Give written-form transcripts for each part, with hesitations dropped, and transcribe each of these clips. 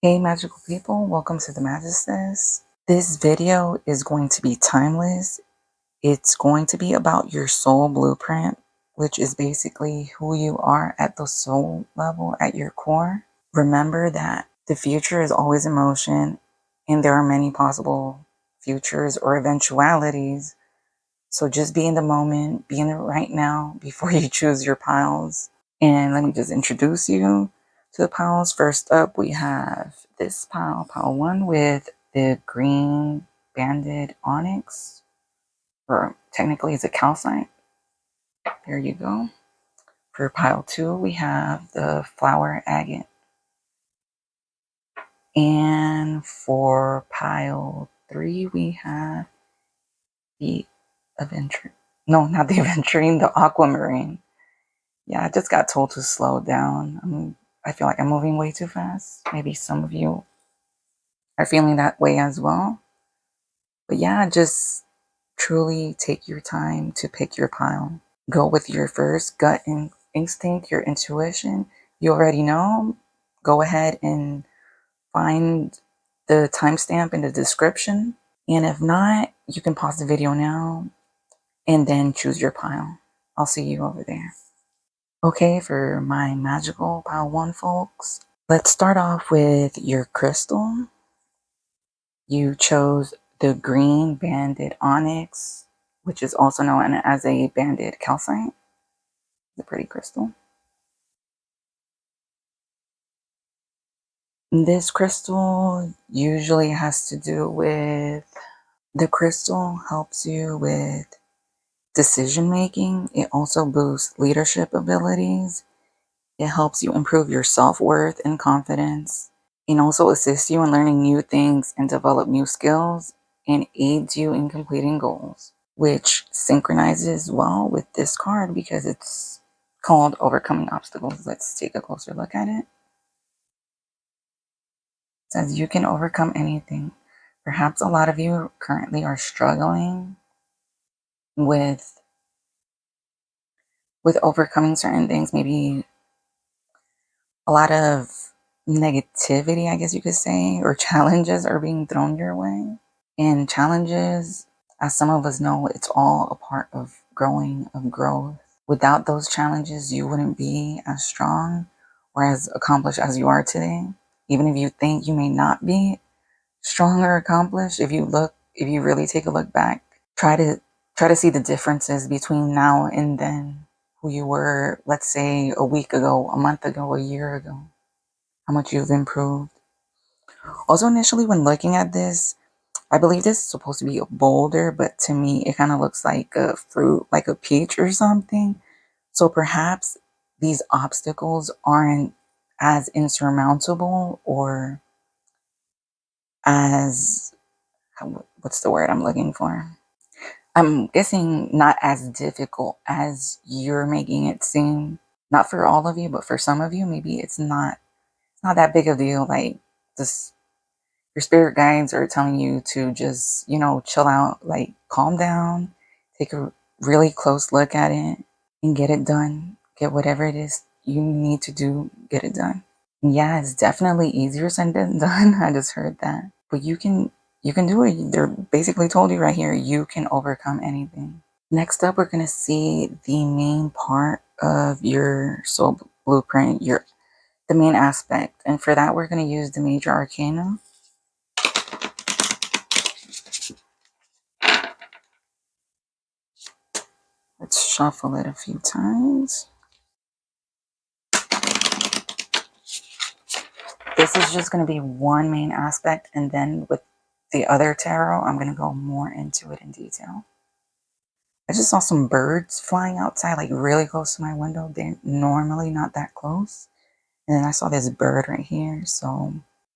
Hey magical people, welcome to the Magistess. This video is going to be timeless. It's going to be about your soul blueprint, which is basically who you are at the soul level at your core. Remember that the future is always in motion and there are many possible futures or eventualities. So just be in the moment, be in the right now before you choose your piles. And let me just introduce you to the piles. First up, we have this pile, pile 1, with the green banded onyx, or technically it's a calcite. There you go. For pile 2, we have the flower agate. And for pile 3, we have the aventurine. No, not the aventurine, the aquamarine. Yeah, I just got told to slow down. I feel like I'm moving way too fast. Maybe some of you are feeling that way as well. But yeah, just truly take your time to pick your pile. Go with your first gut instinct, your intuition. You already know. Go ahead and find the timestamp in the description. And if not, you can pause the video now and then choose your pile. I'll see you over there. Okay, for my magical pile 1 folks, let's start off with your crystal. You chose the green banded onyx, which is also known as a banded calcite. It's a pretty crystal. This crystal usually has to do with, the crystal helps you with decision making. It also boosts leadership abilities. It helps you improve your self-worth and confidence, and also assists you in learning new things and develop new skills, and aids you in completing goals, which synchronizes well with this card because it's called Overcoming Obstacles. Let's take a closer look at it. It says you can overcome anything. Perhaps a lot of you currently are struggling with overcoming certain things, maybe a lot of negativity, I guess you could say, or challenges are being thrown your way. And challenges, as some of us know, it's all a part of growth. Without those challenges, you wouldn't be as strong or as accomplished as you are today. Even if you think you may not be strong or accomplished, if you really take a look back, try to see the differences between now and then, who you were, let's say, a week ago, a month ago, a year ago, how much you've improved. Also, initially when looking at this, I believe this is supposed to be a boulder, but to me, it kind of looks like a fruit, like a peach or something. So perhaps these obstacles aren't as insurmountable or as, what's the word I'm looking for? I'm guessing not as difficult as you're making it seem. Not for all of you, but for some of you, maybe it's not that big of a deal. Like, this, your spirit guides are telling you to just, chill out, like calm down, take a really close look at it and get it done. Get whatever it is you need to do, get it done. And yeah, it's definitely easier said than done. I just heard that. But you can do it. They're basically told you right here, you can overcome anything. Next up, we're going to see the main part of your soul blueprint, the main aspect. And for that, we're going to use the major arcana. Let's shuffle it a few times. This is just going to be one main aspect, and then with the other tarot, I'm going to go more into it in detail. I just saw some birds flying outside, like really close to my window. They're normally not that close. And then I saw this bird right here, so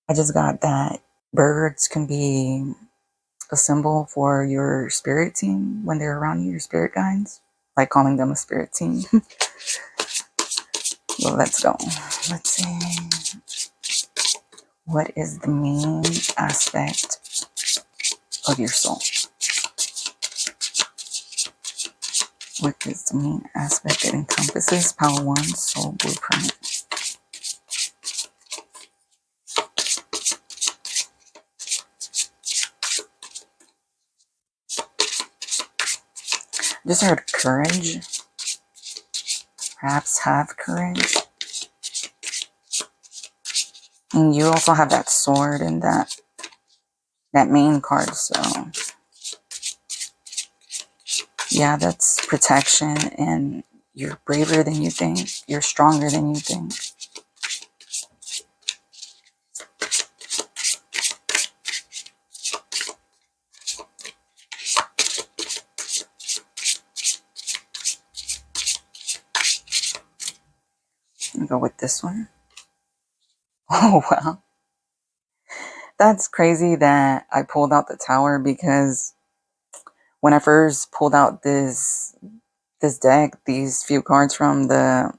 I just got that birds can be a symbol for your spirit team when they're around you, your spirit guides, like calling them a spirit team. Well, let's go. Let's see. What is the main aspect of your soul? What is the main aspect that encompasses Power 1 Soul Blueprint? Just heard courage. Perhaps have courage. And you also have that sword and that main card, so yeah, that's protection, and you're braver than you think. You're stronger than you think. I'll go with this one. Oh, wow. That's crazy that I pulled out the Tower, because when I first pulled out this deck, these few cards from the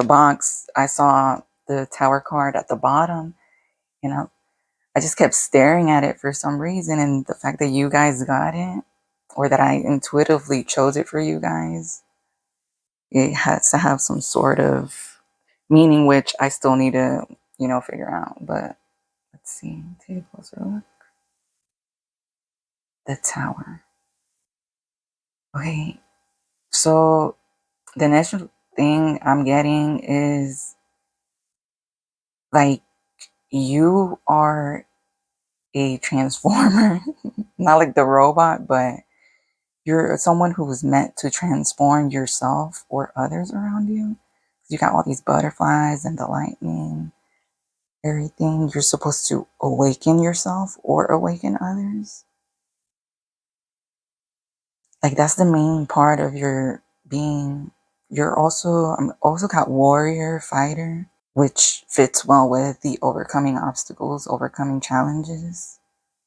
box, I saw the Tower card at the bottom, and I just kept staring at it for some reason, and the fact that you guys got it, or that I intuitively chose it for you guys, it has to have some sort of meaning, which I still need to, figure out. But let's see, take a closer look. The Tower. Okay, so the next thing I'm getting is like you are a transformer, not like the robot, but you're someone who's meant to transform yourself or others around you. You got all these butterflies and the lightning, everything. You're supposed to awaken yourself or awaken others. Like that's the main part of your being. I'm also got warrior, fighter, which fits well with the overcoming obstacles, overcoming challenges.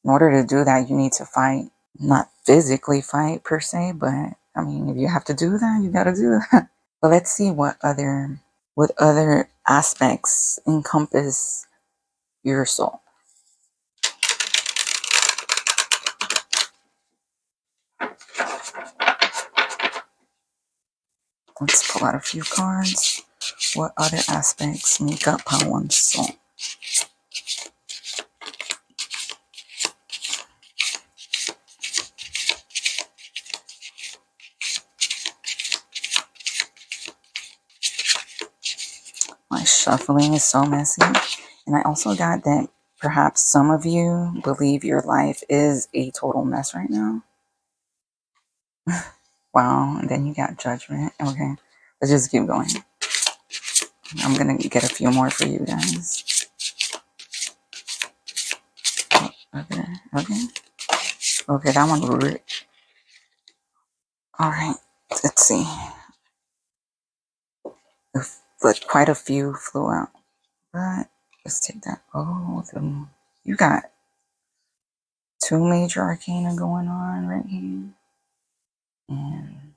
In order to do that, you need to fight. Not physically fight per se, but I mean, if you have to do that, you gotta do that. But let's see what other aspects encompass your soul. Let's pull out a few cards. What other aspects make up one's soul? My shuffling is so messy. And I also got that perhaps some of you believe your life is a total mess right now. Wow. And then you got judgment. Okay. Let's just keep going. I'm going to get a few more for you guys. Okay. Okay, that one was rich. All right. Let's see. But quite a few flew out. But let's take that. Oh, you got two major arcana going on right here. And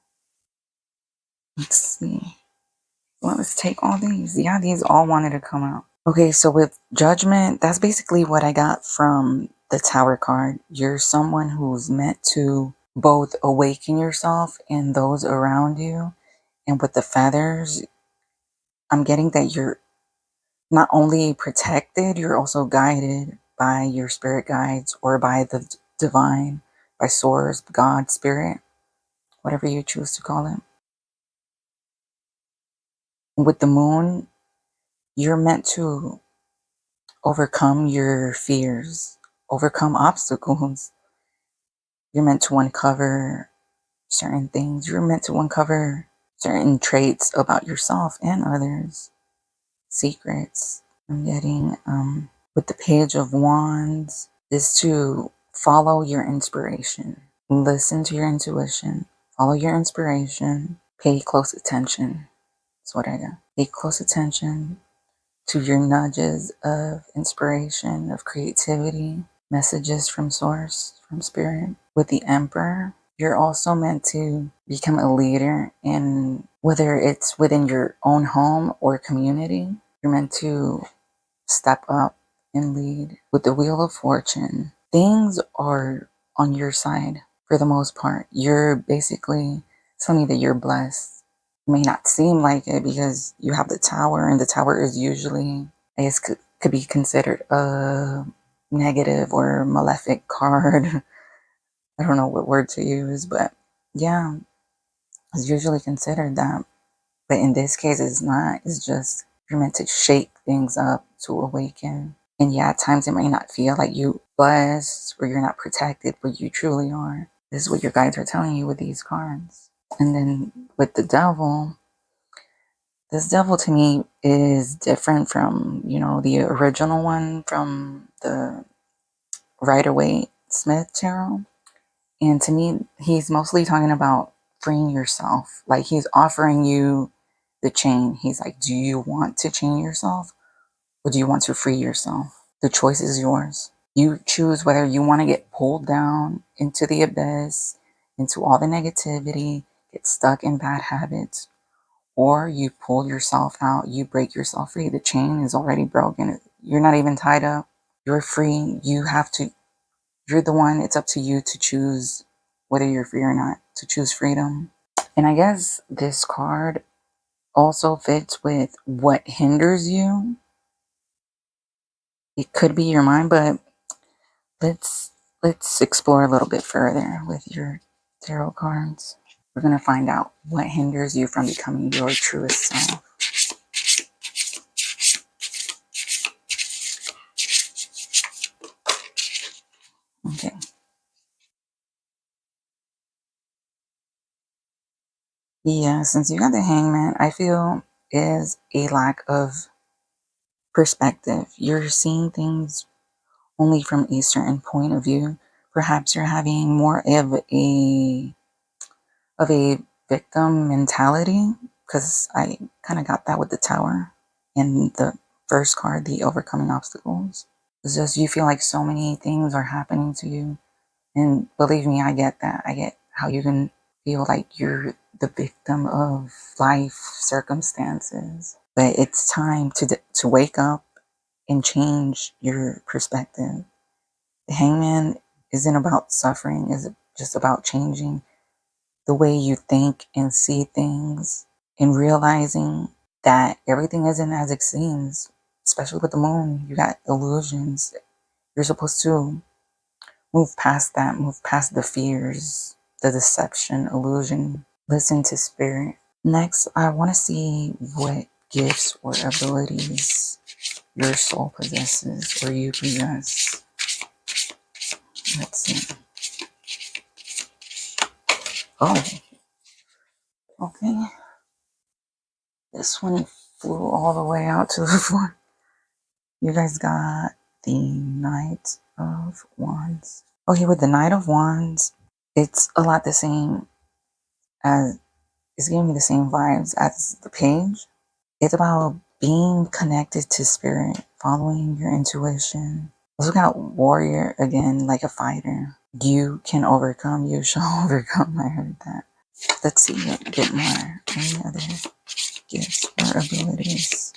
let's see. Well, let's take all these. Yeah, these all wanted to come out. Okay, so with judgment, that's basically what I got from the Tower card. You're someone who's meant to both awaken yourself and those around you. And with the feathers, I'm getting that you're not only protected, you're also guided by your spirit guides or by the divine, by source, God, spirit, whatever you choose to call it. With the moon, you're meant to overcome your fears, overcome obstacles. You're meant to uncover certain things. You're meant to uncover certain traits about yourself and others, secrets. I'm getting with the Page of Wands is to follow your inspiration. Listen to your intuition. Follow your inspiration. Pay close attention. That's what I got. Pay close attention to your nudges of inspiration, of creativity, messages from source, from spirit. With the Emperor, you're also meant to become a leader in whether it's within your own home or community. You're meant to step up and lead. With the Wheel of Fortune, things are on your side for the most part. You're basically telling me that you're blessed. It may not seem like it because you have the Tower, and the Tower is usually, I guess, could be considered a negative or malefic card. I don't know what word to use, but yeah, It's usually considered that, but in this case, it's not. It's just you're meant to shake things up to awaken. And yeah, at times it might not feel like you blessed or you're not protected, but you truly are. This is what your guides are telling you with these cards. And then with the devil, this devil to me is different from, the original one from the Rider-Waite-Smith tarot. And to me, he's mostly talking about freeing yourself. Like he's offering you the chain. He's like, do you want to chain yourself or do you want to free yourself? The choice is yours. You choose whether you want to get pulled down into the abyss, into all the negativity, get stuck in bad habits, or you pull yourself out, you break yourself free. The chain is already broken. You're not even tied up. You're free. You're the one. It's up to you to choose whether you're free or not, to choose freedom. And I guess this card also fits with what hinders you. It could be your mind, but let's explore a little bit further with your tarot cards. We're going to find out what hinders you from becoming your truest self. Okay. Yeah, since you got the Hangman, I feel is a lack of perspective. You're seeing things only from a certain point of view. Perhaps you're having more of a victim mentality, because I kind of got that with the Tower and the first card, the overcoming obstacles. It's just you feel like so many things are happening to you, and believe me, I get that. I get how you can feel like you're the victim of life circumstances, but it's time to wake up and change your perspective. The Hangman isn't about suffering, it's just about changing the way you think and see things, and realizing that everything isn't as it seems, especially with the moon. You got illusions. You're supposed to move past that, move past the fears, the deception, illusion. Listen to spirit. Next, I want to see what gifts or abilities your soul possesses or you possess. Let's see. Oh, okay. This one flew all the way out to the floor. You guys got the Knight of Wands. Okay, with the Knight of Wands, it's a lot the same as, it's giving me the same vibes as the Page. It's about being connected to spirit, following your intuition. Also got Warrior again, like a fighter. You can overcome, you shall overcome. I heard that. Let's see a bit more. Any other gifts or abilities?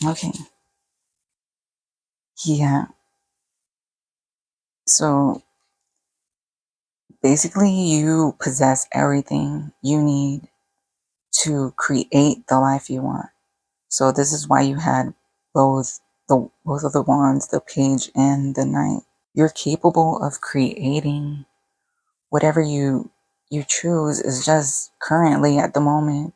Okay. Yeah. So basically, you possess everything you need to create the life you want. So this is why you had both of the wands, the Page and the Knight. You're capable of creating whatever you choose. Is just currently at the moment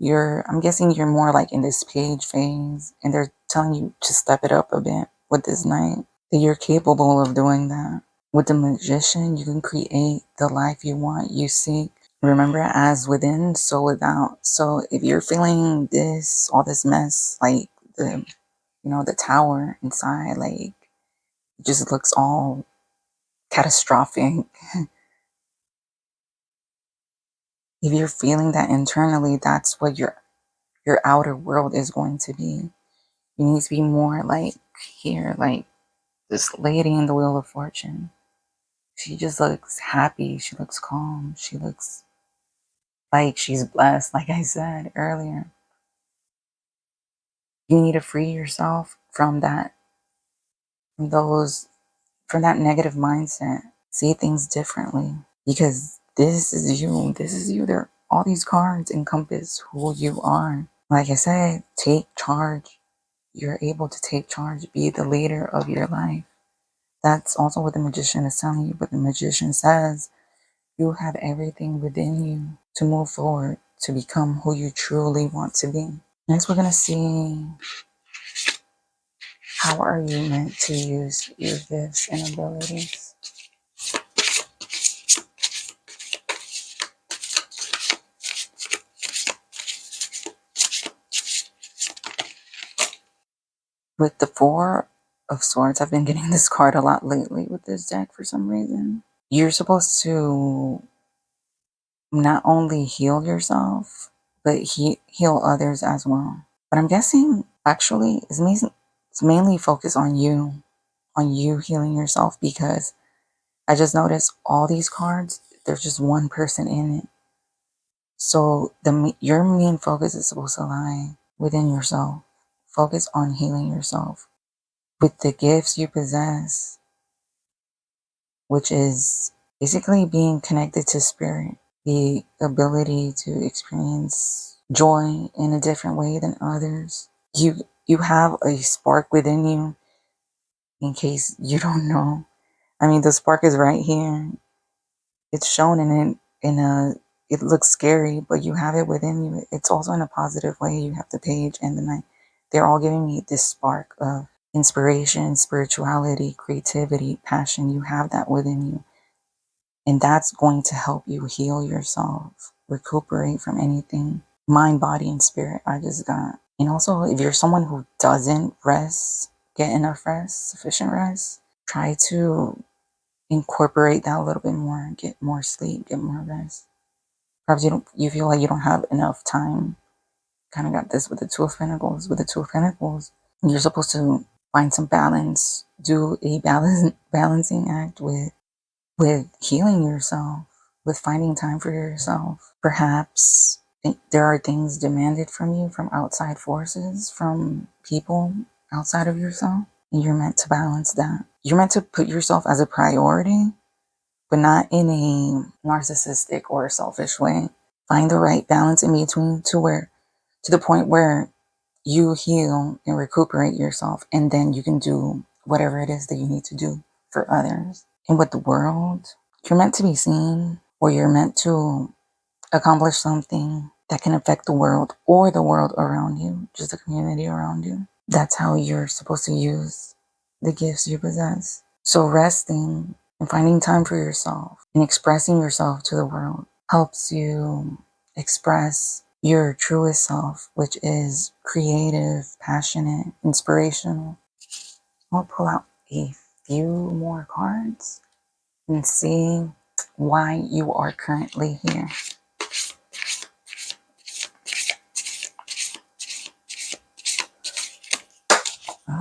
I'm guessing you're more like in this Page phase, and they're telling you to step it up a bit with this Knight, that you're capable of doing that. With the Magician, you can create the life you want, you seek. Remember, as within, so without. So if you're feeling all this mess, like the Tower inside, like it just looks all catastrophic. If you're feeling that internally, that's what your outer world is going to be. You need to be more like here, like this lady in the Wheel of Fortune. She just looks happy. She looks calm. She looks like she's blessed, like I said earlier. You need to free yourself from from that negative mindset. See things differently, because this is you. This is you. All these cards encompass who you are. Like I said, take charge. You're able to take charge, be the leader of your life. That's also what the magician is telling you. But the magician says you have everything within you to move forward, to become who you truly want to be. Next, we're going to see, how are you meant to use your gifts and abilities? With the Four of Swords, I've been getting this card a lot lately with this deck for some reason. You're supposed to not only heal yourself, but heal others as well. But I'm guessing, actually, it's mainly focused on you healing yourself, because I just noticed all these cards, there's just one person in it. So your main focus is supposed to lie within yourself. Focus on healing yourself with the gifts you possess, which is basically being connected to spirit, the ability to experience joy in a different way than others. You have a spark within you, in case you don't know. I mean, the spark is right here. It's shown it looks scary, but you have it within you. It's also in a positive way. You have the Page and the Knight. They're all giving me this spark of inspiration, spirituality, creativity, passion. You have that within you. And that's going to help you heal yourself, recuperate from anything, mind, body, and spirit. I just got. And also, if you're someone who doesn't get enough rest, sufficient rest, try to incorporate that a little bit more. Get more sleep, get more rest. Perhaps you feel like you don't have enough time. Kind of got this with the Two of Pentacles. With the Two of Pentacles, you're supposed to find some balance, do a balancing act with healing yourself, with finding time for yourself. Perhaps there are things demanded from you from outside forces, from people outside of yourself, and you're meant to balance that. You're meant to put yourself as a priority, but not in a narcissistic or selfish way. Find the right balance in between to the point where you heal and recuperate yourself, and then you can do whatever it is that you need to do for others. And with the world, you're meant to be seen, or you're meant to accomplish something that can affect the world or the world around you, just the community around you. That's how you're supposed to use the gifts you possess. So resting and finding time for yourself and expressing yourself to the world helps you express your truest self, which is creative, passionate, inspirational. I'll pull out a few more cards and see why you are currently here.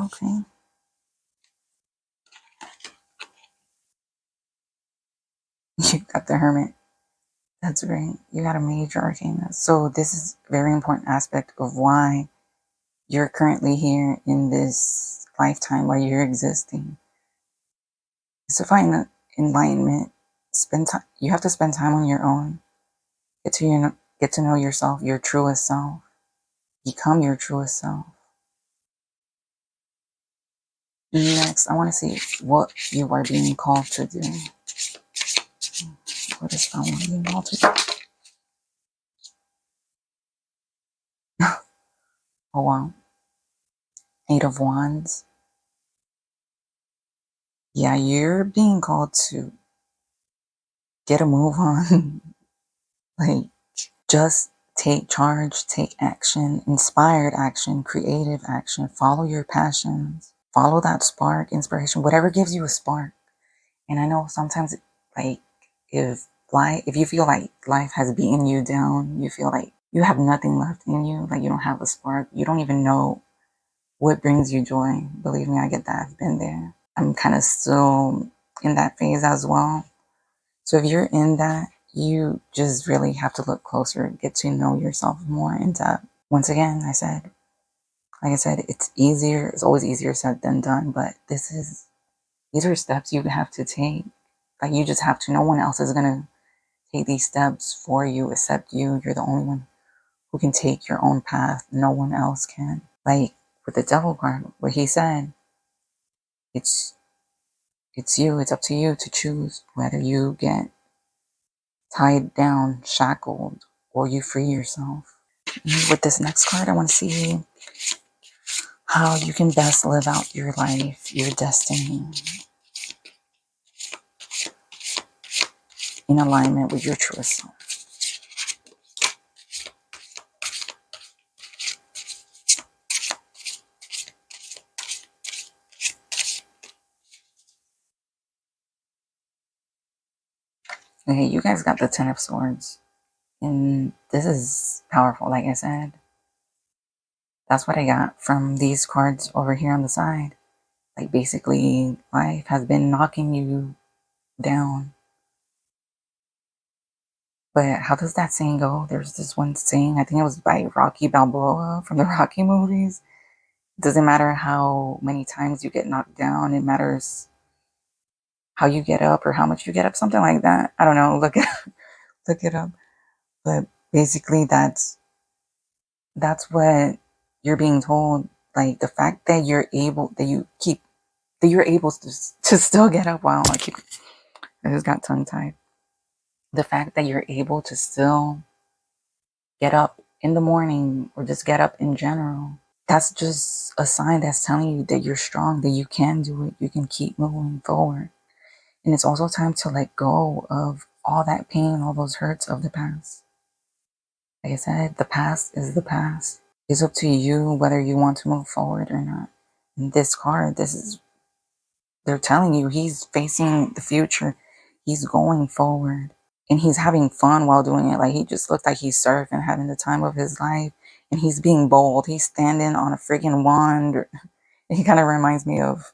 Okay. You got the Hermit. That's great. You got a major arcana. So this is a very important aspect of why you're currently here in this lifetime, why you're existing. It's to find enlightenment. Spend time. You have to spend time on your own. Get to know yourself, your truest self. Become your truest self. Next, I want to see what you are being called to do. What is someone being called to do? Oh wow. 8 of Wands. Yeah, you're being called to get a move on. Like, just take charge, take action, inspired action, creative action. Follow your passions. Follow that spark, inspiration, whatever gives you a spark. And I know sometimes, like, if you feel like life has beaten you down, you feel like you have nothing left in you, like you don't have a spark, you don't even know what brings you joy. Believe me, I get that. I've been there. I'm kind of still in that phase as well. So if you're in that, you just really have to look closer, get to know yourself more in depth. Once again, like I said, it's easier. It's always easier said than done, but these are steps you have to take. Like, you just have to. No one else is gonna take these steps for you except you. You're the only one who can take your own path. No one else can. Like with the devil card, what he said, it's you, it's up to you to choose whether you get tied down, shackled, or you free yourself. With this next card, I want to see how you can best live out your life, your destiny, in alignment with your truest self. Okay, you guys got the Ten of Swords. And this is powerful, like I said. That's what I got from these cards over here on the side. Like basically, life has been knocking you down. But how does that saying go? There's this one saying, I think it was by Rocky Balboa from the Rocky movies. It doesn't matter how many times you get knocked down. It matters how you get up or how much you get up. Something like that. I don't know. Look it up. But basically, that's what you're being told. Like the fact that you're able, you're able to still get up. Wow, I just got tongue tied. The fact that you're able to still get up in the morning or just get up in general, that's just a sign that's telling you that you're strong, that you can do it, you can keep moving forward. And it's also time to let go of all that pain, all those hurts of the past. Like I said, the past is the past. It's up to you whether you want to move forward or not. And this card, they're telling you he's facing the future. He's going forward. And he's having fun while doing it. Like he just looks like he's surfing, having the time of his life. And he's being bold. He's standing on a freaking wand. He kind of reminds me of,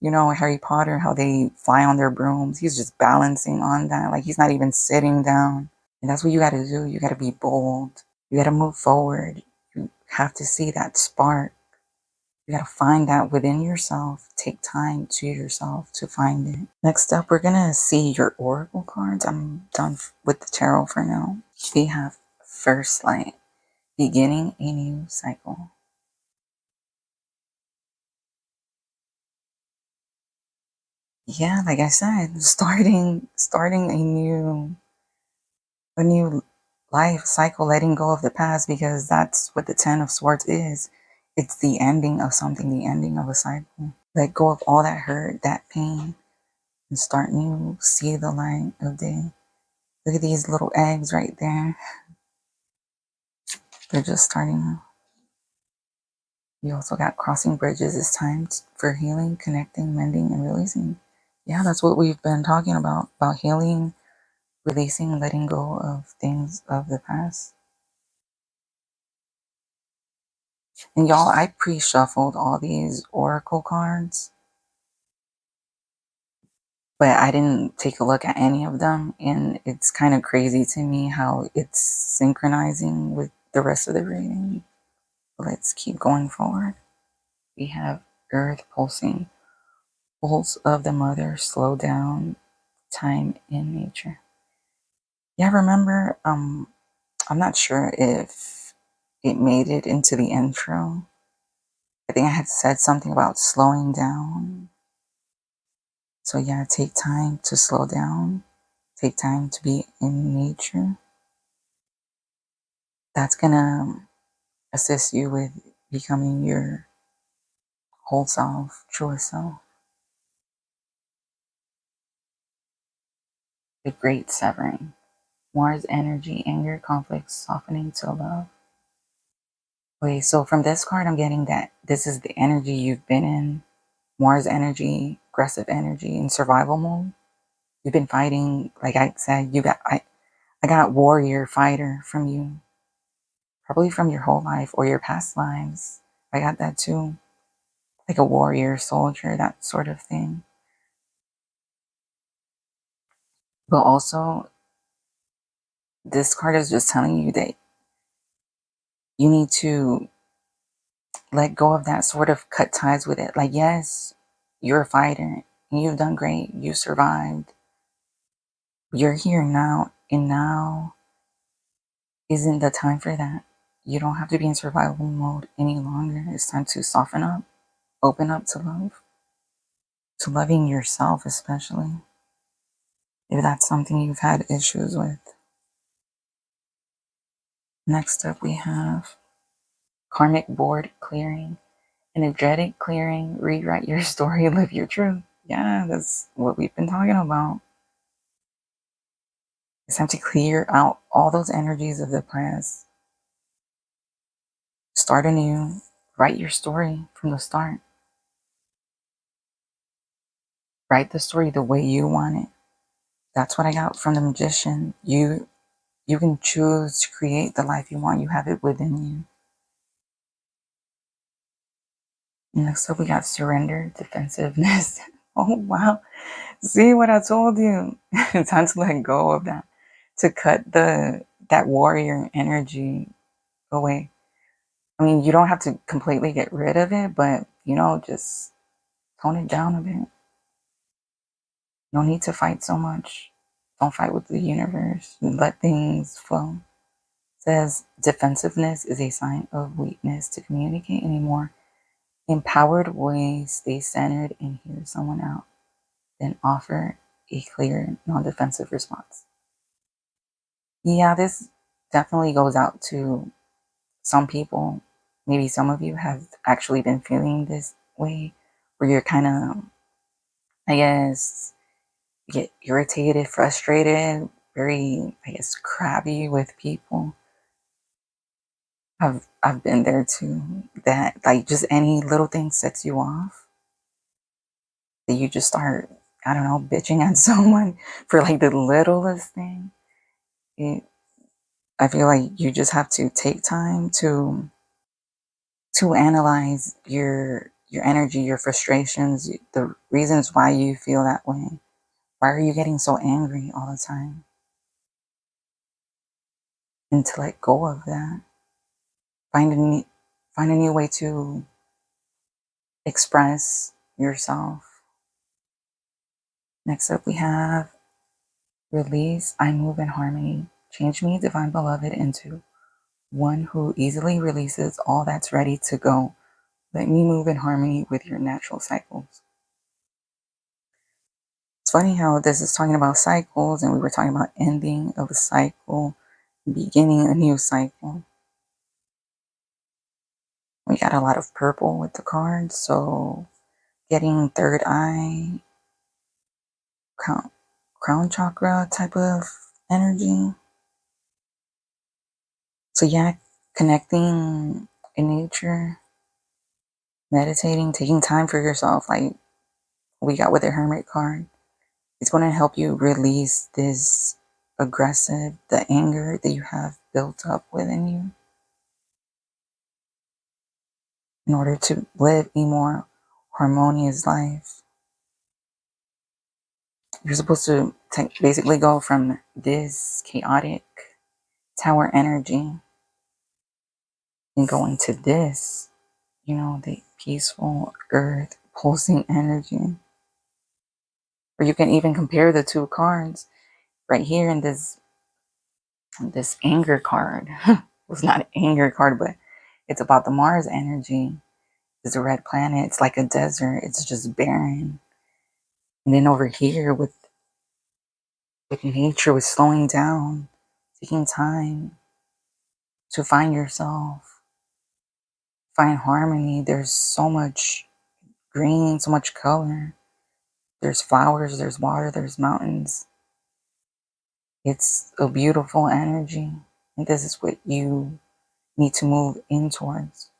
Harry Potter, how they fly on their brooms. He's just balancing on that. Like he's not even sitting down. And that's what you got to do. You got to be bold. You got to move forward. You have to see that spark. You got to find that within yourself. Take time to yourself to find it. Next up, we're going to see your oracle cards. I'm done with the tarot for now. We have First Light, beginning a new cycle. Yeah, like I said, starting a new life cycle, letting go of the past, because that's what the Ten of Swords is. It's the ending of something, the ending of a cycle. Let go of all that hurt, that pain, and start new. See the light of day. Look at these little eggs right there. They're just starting. You also got crossing bridges. It's time for healing, connecting, mending, and releasing. Yeah, that's what we've been talking about healing, releasing, letting go of things of the past. And y'all, I pre-shuffled all these oracle cards, but I didn't take a look at any of them. And it's kind of crazy to me how it's synchronizing with the rest of the reading. Let's keep going forward. We have Earth pulsing. Pulse of the mother, slow down, time in nature. Yeah, remember, I'm not sure if it made it into the intro. I think I had said something about slowing down. So yeah, take time to slow down. Take time to be in nature. That's gonna assist you with becoming your whole self, truest self. The great severing. Mars energy, anger, conflict, softening to love. Okay, so from this card, I'm getting that this is the energy you've been in. Mars energy, aggressive energy, in survival mode. You've been fighting, like I said, I got warrior, fighter from you. Probably from your whole life or your past lives. I got that too. Like a warrior, soldier, that sort of thing. But also, this card is just telling you that you need to let go of that sort of cut ties with it. Like, yes, you're a fighter and you've done great. You survived. You're here now, and now isn't the time for that. you don't have to be in survival mode any longer. It's time to soften up, open up to love, to loving yourself especially, if that's something you've had issues with. Next up we have karmic board clearing, energetic clearing, rewrite your story, live your truth. Yeah, that's what we've been talking about. It's time to clear out all those energies of the past. Start anew. Write your story from the start. Write the story the way you want it. That's what I got from the magician. You can choose to create the life you want. You have it within you. Next up, we got surrender, defensiveness. Oh, wow. See what I told you? It's time to let go of that. To cut that warrior energy away. I mean, you don't have to completely get rid of it, but, just tone it down a bit. No need to fight so much. Don't fight with the universe. Let things flow. It says defensiveness is a sign of weakness. To communicate in a more empowered way, stay centered and hear someone out. Then offer a clear, non-defensive response. Yeah, this definitely goes out to some people. Maybe some of you have actually been feeling this way, where you're kind of, I guess, get irritated, frustrated, very, I guess, crabby with people. I've been there too. That, like, just any little thing sets you off, that you just start, I don't know, bitching at someone for like the littlest thing. I feel like you just have to take time to analyze your energy, your frustrations, the reasons why you feel that way. Why are you getting so angry all the time? And to let go of that. Find a new way to express yourself. Next up we have release. I move in harmony. Change me, divine beloved, into one who easily releases all that's ready to go. Let me move in harmony with your natural cycles. It's funny how this is talking about cycles, and we were talking about ending of a cycle, beginning a new cycle. We got a lot of purple with the cards, so getting third eye, crown chakra type of energy. So yeah, connecting in nature, meditating, taking time for yourself, like we got with the Hermit card. It's going to help you release this the anger that you have built up within you, in order to live a more harmonious life. You're supposed to basically go from this chaotic tower energy and go into this, the peaceful earth pulsing energy. Or you can even compare the two cards right here in this anger card. It's not an anger card, but it's about the Mars energy. It's a red planet. It's like a desert. It's just barren. And then over here with nature, with slowing down, taking time to find yourself, find harmony. There's so much green, so much color. There's flowers, there's water, there's mountains. It's a beautiful energy. And this is what you need to move in towards.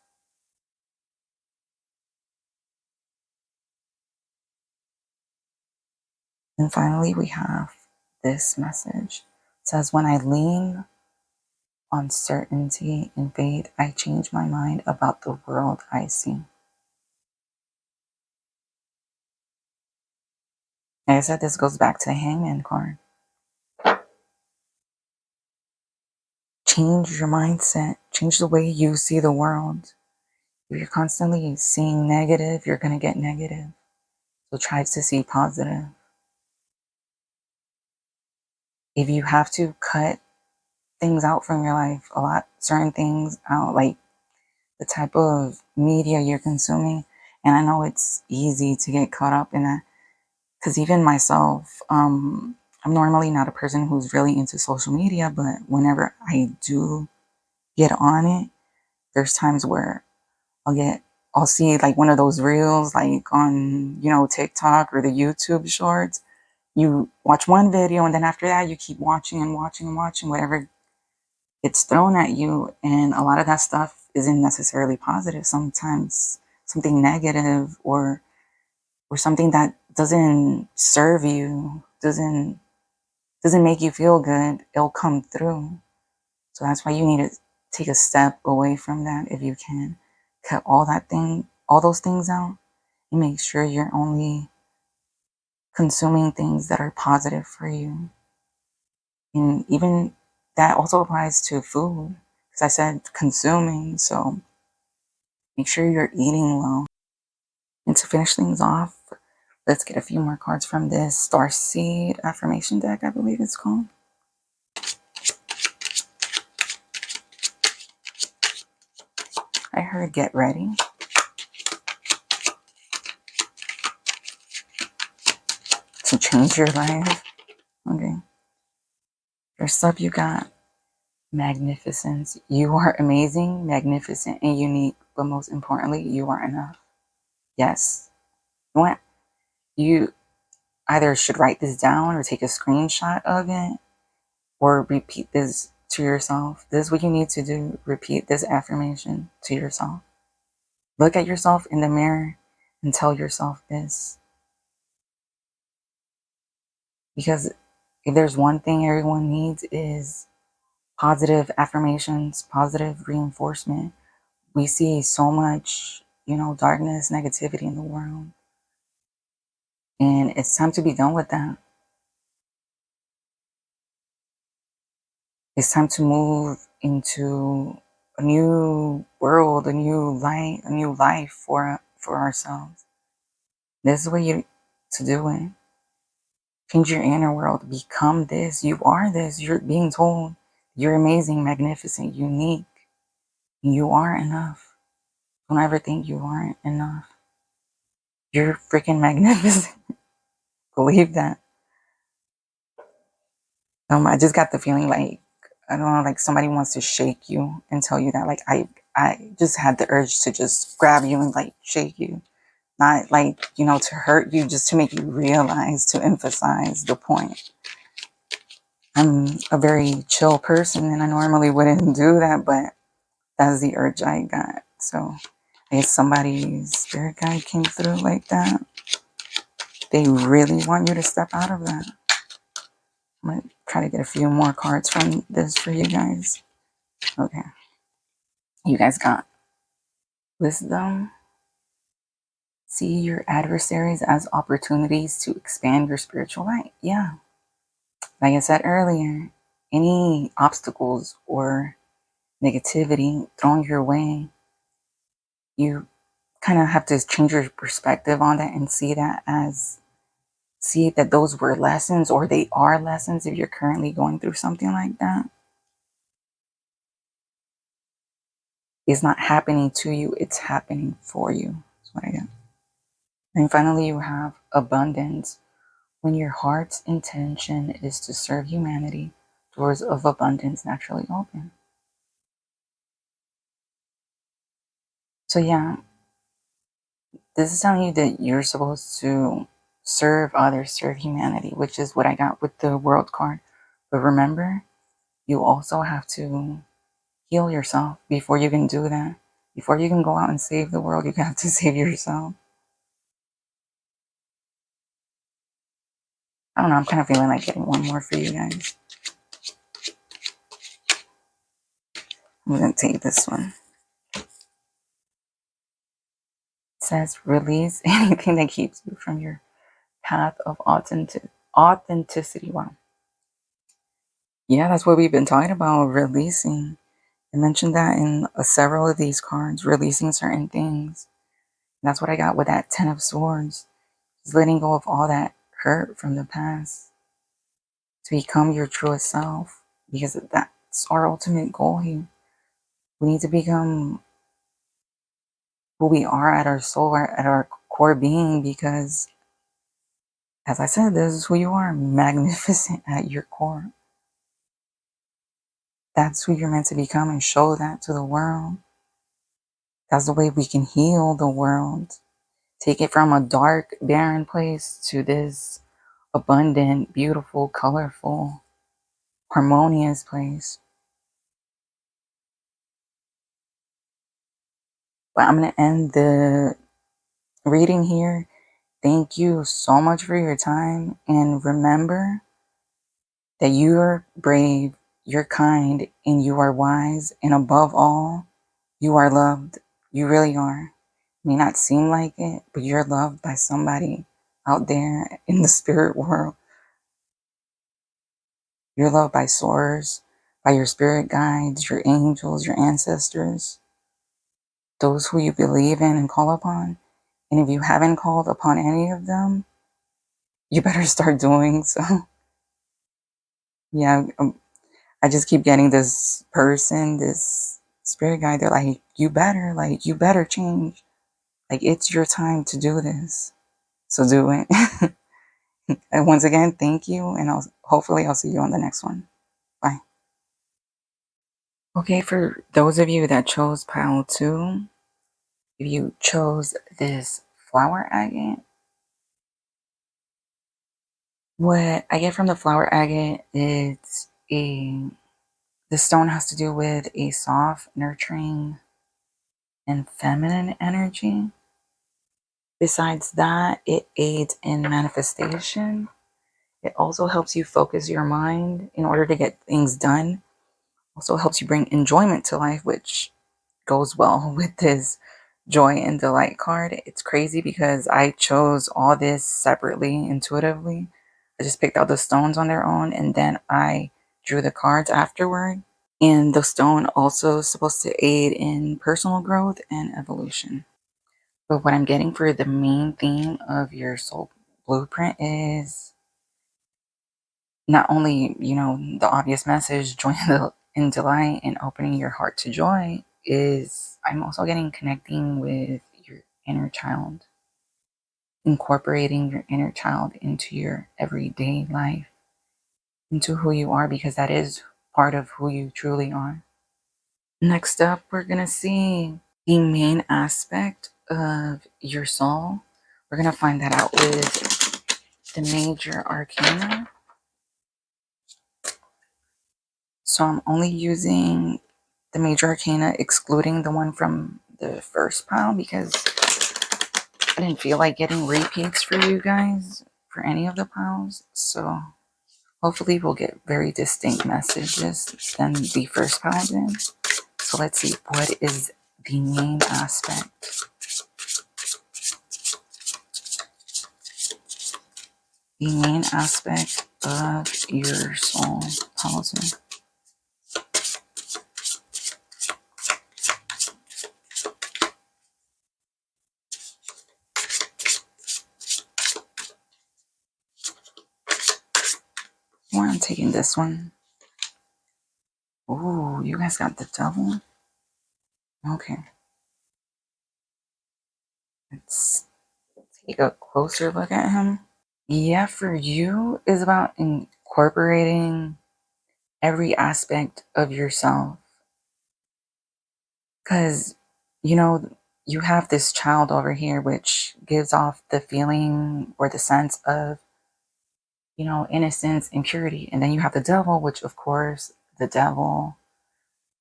And finally, we have this message. It says, when I lean on certainty and faith, I change my mind about the world I see. Like I said, this goes back to the Hangman card. Change your mindset. Change the way you see the world. If you're constantly seeing negative, you're going to get negative. So try to see positive. If you have to cut things out from your life, certain things out, like the type of media you're consuming. And I know it's easy to get caught up in that, because even myself, I'm normally not a person who's really into social media, but whenever I do get on it, there's times where I'll see like one of those reels, like on, TikTok or the YouTube shorts. You watch one video and then after that you keep watching and watching and watching whatever gets thrown at you. And a lot of that stuff isn't necessarily positive. Sometimes something negative or something that doesn't serve you, doesn't make you feel good, it'll come through. So that's why you need to take a step away from that if you can. Cut all those things out, and make sure you're only consuming things that are positive for you. And even that also applies to food, because I said consuming, so make sure you're eating well. And to finish things off, let's get a few more cards from this Starseed affirmation deck, I believe it's called. I heard get ready. To change your life. Okay. First up, you got magnificence. You are amazing, magnificent, and unique, but most importantly, you are enough. Yes. You either should write this down or take a screenshot of it or repeat this to yourself. This is what you need to do. Repeat this affirmation to yourself. Look at yourself in the mirror and tell yourself this. Because if there's one thing everyone needs is positive affirmations, positive reinforcement. We see so much, darkness, negativity in the world. And it's time to be done with that. It's time to move into a new world, a new light, a new life for ourselves. This is what you to do it. Change your inner world. Become this. You are this. You're being told you're amazing, magnificent, unique. You are enough. Don't ever think you aren't enough. You're freaking magnificent. Believe that. I just got the feeling like, I don't know, like somebody wants to shake you and tell you that. Like I just had the urge to just grab you and like shake you. Not like, to hurt you, just to make you realize, to emphasize the point. I'm a very chill person and I normally wouldn't do that, but that's the urge I got. So I guess somebody's spirit guide came through like that. They really want you to step out of that. I'm going to try to get a few more cards from this for you guys. Okay. You guys got wisdom. See your adversaries as opportunities to expand your spiritual light. Yeah. Like I said earlier, any obstacles or negativity thrown your way, you kind of have to change your perspective on that and see that those were lessons, or they are lessons if you're currently going through something like that. It's not happening to you, it's happening for you. That's what I got. And finally, you have abundance. When your heart's intention is to serve humanity, doors of abundance naturally open. So yeah, this is telling you that you're supposed to serve others, serve humanity, which is what I got with the world card. But remember, you also have to heal yourself before you can do that. Before you can go out and save the world, you have to save yourself. I don't know, I'm kind of feeling like getting one more for you guys. I'm going to take this one. It says, release anything that keeps you from your path of authenticity. Wow. Yeah, that's what we've been talking about, releasing. I mentioned that in several of these cards, releasing certain things. And that's what I got with that 10 of Swords. Just letting go of all that hurt from the past to become your truest self. Because It's our ultimate goal here. We need to become who we are at our soul, at our core being, because, as I said, this is who you are, magnificent at your core. That's who you're meant to become, and show that to the world. That's the way we can heal the world. Take it from a dark, barren place to this abundant, beautiful, colorful, harmonious place. But I'm going to end the reading here. Thank you so much for your time. And remember that you are brave, you're kind, and you are wise. And above all, you are loved. You really are. It may not seem like it, but you're loved by somebody out there in the spirit world. You're loved by source, by your spirit guides, your angels, your ancestors, those who you believe in and call upon. And if you haven't called upon any of them, you better start doing so. Yeah, I just keep getting this person, this spirit guide. They're like, you better change. Like, it's your time to do this. So do it. And once again, thank you. And hopefully I'll see you on the next one. Bye. Okay, for those of you that chose pile 2, if you chose this flower agate, what I get from the flower agate is the stone has to do with a soft, nurturing, and feminine energy. Besides that, it aids in manifestation. It also helps you focus your mind in order to get things done. Also helps you bring enjoyment to life, which goes well with this joy and delight card. It's crazy because I chose all this separately, intuitively. I just picked out the stones on their own, and then I drew the cards afterward. And the stone also is supposed to aid in personal growth and evolution. But what I'm getting for the main theme of your soul blueprint is not only, the obvious message, joy in delight and opening your heart to joy, is I'm also getting connecting with your inner child, incorporating your inner child into your everyday life, into who you are, because that is part of who you truly are. Next up, we're going to see the main aspect of your soul. We're going to find that out with the major arcana. So I'm only using the major arcana, excluding the one from the first pile, because I didn't feel like getting repeats for you guys for any of the piles. So hopefully we'll get very distinct messages than the first pile did. So let's see, what is the main aspect? The main aspect of your soul, policy. Well, I'm taking this one. Ooh, you guys got the devil? Okay. Let's take a closer look at him. Yeah, for you is about incorporating every aspect of yourself. Because, you have this child over here, which gives off the feeling or the sense of, innocence and purity. And then you have the devil, which, of course, the devil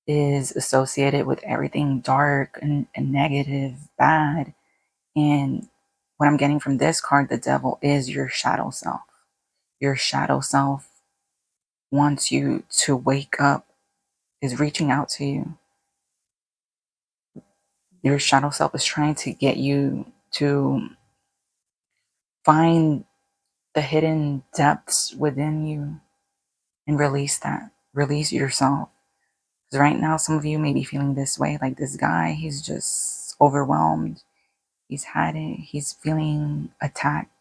is associated with everything dark and negative, bad. And what I'm getting from this card, the devil, is your shadow self. Your shadow self wants you to wake up, is reaching out to you. Your shadow self is trying to get you to find the hidden depths within you and release that. Release yourself. Because right now, some of you may be feeling this way, like this guy, he's just overwhelmed. He's had it. He's feeling attacked.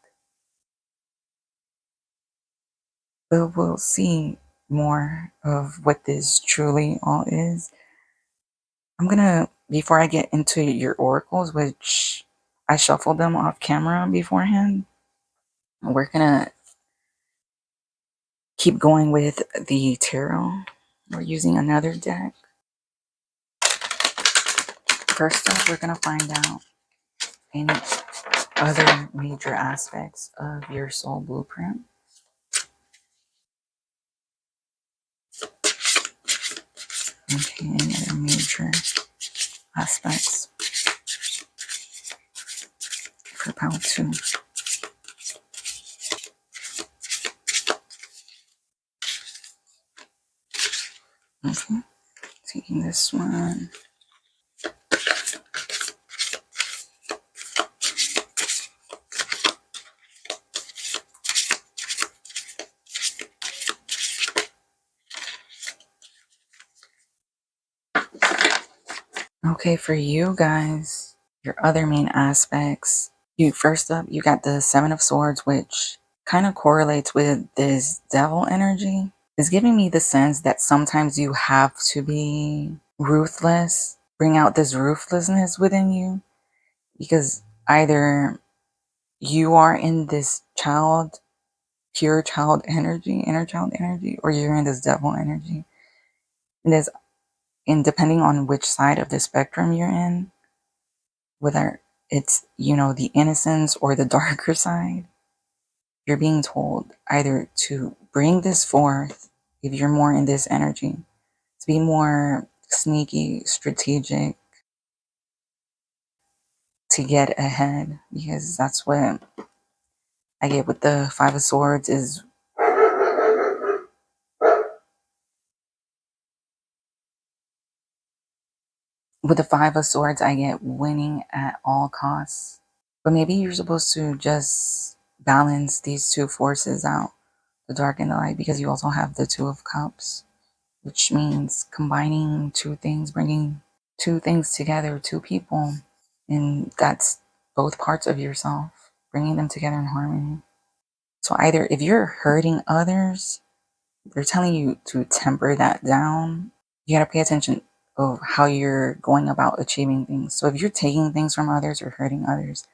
But we'll see. more of what this truly all is, I'm gonna, before I get into your oracles, which I shuffled them off camera beforehand, we're gonna keep going with the tarot. We're using another deck. First up, we're gonna find out any other major aspects of your soul blueprint. Okay, any other major aspects for pile 2. Okay, taking this one. Okay, for you guys, your other main aspects. First up, you got the 7 of Swords, which kind of correlates with this devil energy. It's giving me the sense that sometimes you have to be ruthless, bring out this ruthlessness within you, because either you are in this pure child energy, inner child energy, or you're in this devil energy. And depending on which side of the spectrum you're in, whether it's, the innocence or the darker side, you're being told either to bring this forth, if you're more in this energy, to be more sneaky, strategic, to get ahead, because that's what I get with the 5 of Swords is with the 5 of Swords, I get winning at all costs. But maybe you're supposed to just balance these two forces out, the dark and the light, because you also have the 2 of Cups, which means combining two things, bringing two things together, two people. And that's both parts of yourself, bringing them together in harmony. So either if you're hurting others, they're telling you to temper that down. You got to pay attention of how you're going about achieving things. So if you're taking things from others or hurting others,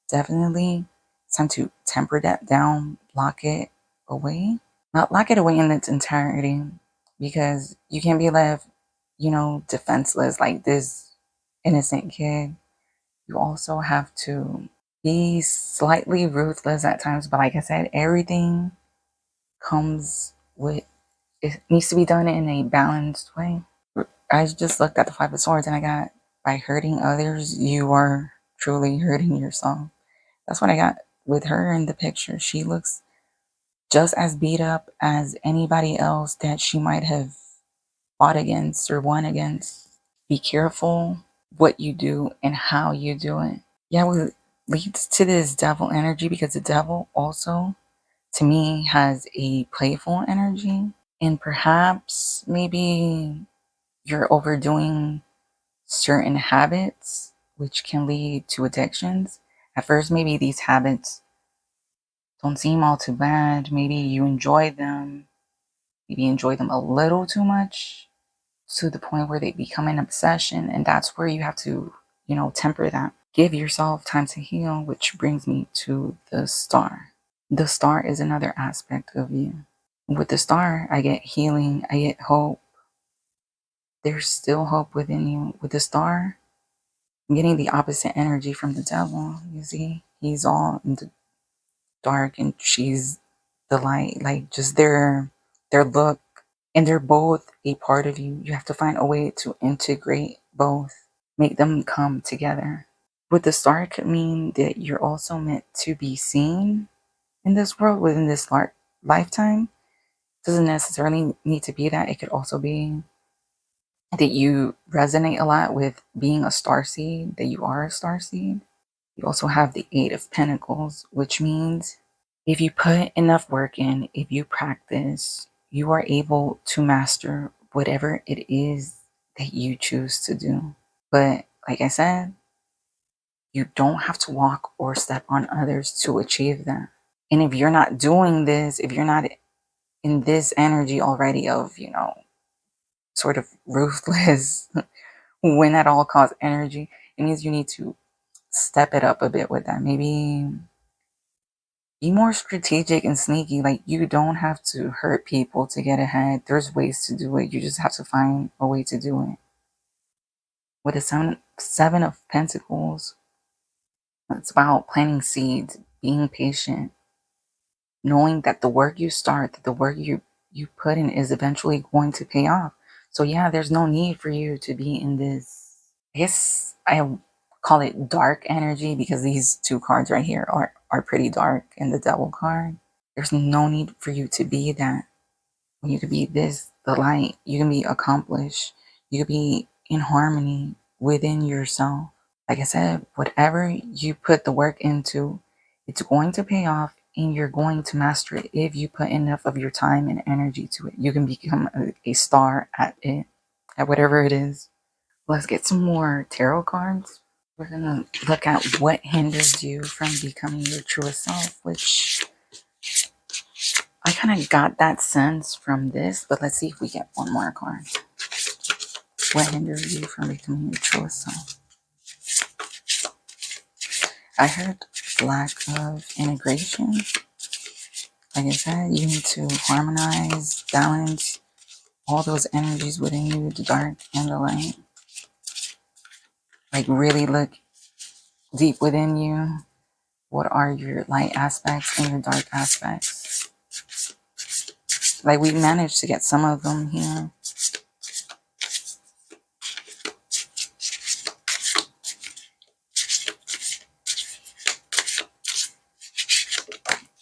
definitely it's time to temper that down, lock it away. Not lock it away in its entirety, because you can't be left, defenseless like this innocent kid. You also have to be slightly ruthless at times, but like I said, everything comes with, it needs to be done in a balanced way. I just looked at the 5 of Swords and I got, by hurting others, you are truly hurting yourself. That's what I got with her in the picture. She looks just as beat up as anybody else that she might have fought against or won against. Be careful what you do and how you do it. Yeah, it leads to this devil energy, because the devil also, to me, has a playful energy. And perhaps maybe you're overdoing certain habits, which can lead to addictions. At first, maybe these habits don't seem all too bad. Maybe you enjoy them. Maybe you enjoy them a little too much, to the point where they become an obsession. And that's where you have to, temper that. Give yourself time to heal, which brings me to the Star. The Star is another aspect of you. With the Star, I get healing, I get hope. There's still hope within you. With the Star, I'm getting the opposite energy from the devil. You see, he's all in the dark and she's the light. Like, just their look, and they're both a part of you. You have to find a way to integrate both, make them come together. With the Star, it could mean that you're also meant to be seen in this world within this lifetime. Doesn't necessarily need to be that. It could also be that you resonate a lot with being a starseed, that you are a starseed. You also have the 8 of Pentacles, which means if you put enough work in, if you practice, you are able to master whatever it is that you choose to do. But like I said, you don't have to walk or step on others to achieve that. And if you're not doing this, if you're not in this energy already of, sort of ruthless, win at all cost energy, it means you need to step it up a bit with that. Maybe be more strategic and sneaky. Like, you don't have to hurt people to get ahead. There's ways to do it. You just have to find a way to do it. With the seven of Pentacles, it's about planting seeds, being patient, knowing that the work you start, that the work you put in is eventually going to pay off. So yeah, there's no need for you to be in this, I guess I call it dark energy, because these two cards right here are pretty dark, and the Devil card. There's no need for you to be that. When you can be this, the light, you can be accomplished, you can be in harmony within yourself. Like I said, whatever you put the work into, it's going to pay off, and you're going to master it if you put enough of your time and energy to it. You can become a star at it, at whatever it is. Let's get some more tarot cards. We're going to look at what hinders you from becoming your truest self, which I kind of got that sense from this, but let's see if we get one more card. What hinders you from becoming your truest self? I heard lack of integration. Like I said, you need to harmonize, balance all those energies within you, the dark and the light. Like, really look deep within you. What are your light aspects and your dark aspects? Like, we managed to get some of them here.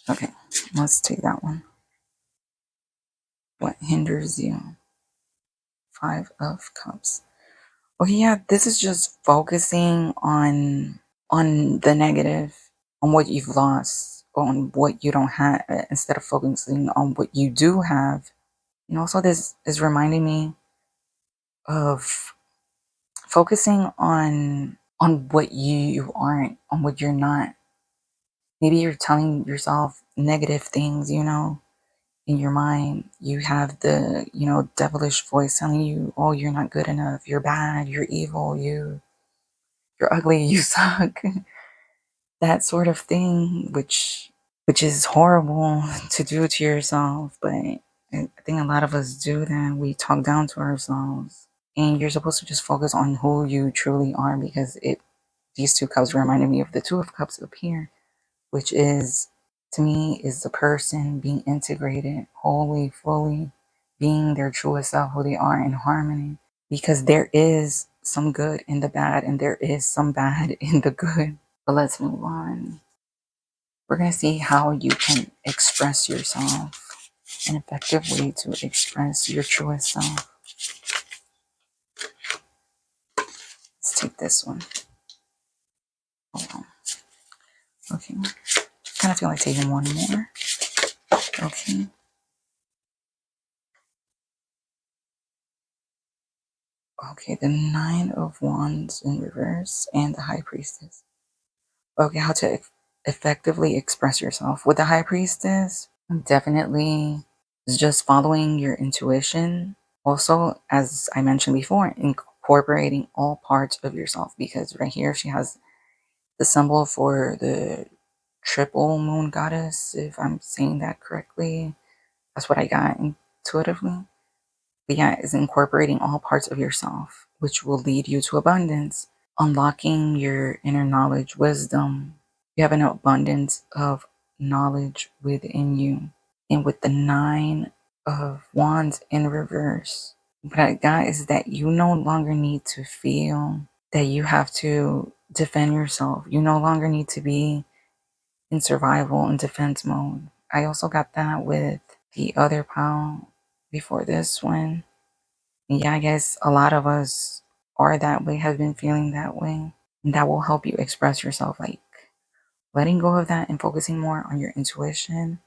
Okay, let's take that one. What hinders you? Five of Cups. Okay, yeah, this is just focusing on the negative, on what you've lost, on what you don't have, instead of focusing on what you do have. And also, this is reminding me of focusing on what you aren't, on what you're not. Maybe you're telling yourself negative things, in your mind. You have the, devilish voice telling you, oh, you're not good enough, you're bad, you're evil, you're ugly, you suck. That sort of thing, which is horrible to do to yourself. But I think a lot of us do that. We talk down to ourselves. And you're supposed to just focus on who you truly are, because these two cups reminded me of the Two of Cups up here, which is, to me, is the person being integrated, wholly, fully, being their truest self, who they are, in harmony. Because there is some good in the bad, and there is some bad in the good. But let's move on. We're going to see how you can express yourself, an effective way to express your truest self. Let's take this one. Hold on. Okay. Kind of feel like taking one more. Okay. Okay, the Nine of Wands in reverse and the High Priestess. Okay, how to effectively express yourself. With the High Priestess, definitely is just following your intuition. Also, as I mentioned before, incorporating all parts of yourself, because right here she has the symbol for the triple moon goddess, if I'm saying that correctly. That's what I got intuitively. But yeah, is incorporating all parts of yourself, which will lead you to abundance, unlocking your inner knowledge, wisdom. You have an abundance of knowledge within you. And with the Nine of Wands in reverse, what I got is that you no longer need to feel that you have to defend yourself. You no longer need to be in survival and defense mode. I also got that with the other pile before this one. And yeah, I guess a lot of us are that way, have been feeling that way. And that will help you express yourself, like letting go of that and focusing more on your intuition,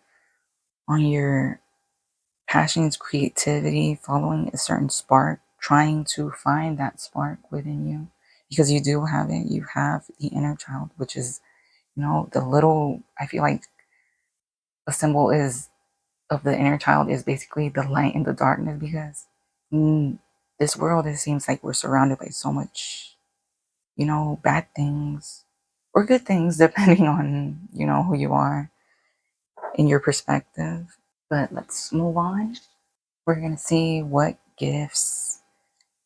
on your passions, creativity, following a certain spark, trying to find that spark within you. Because you do have it. You have the inner child, which is, the little, I feel like a symbol is of the inner child is basically the light and the darkness, because this world, it seems like we're surrounded by so much, bad things or good things, depending on, who you are in your perspective. But let's move on. We're going to see what gifts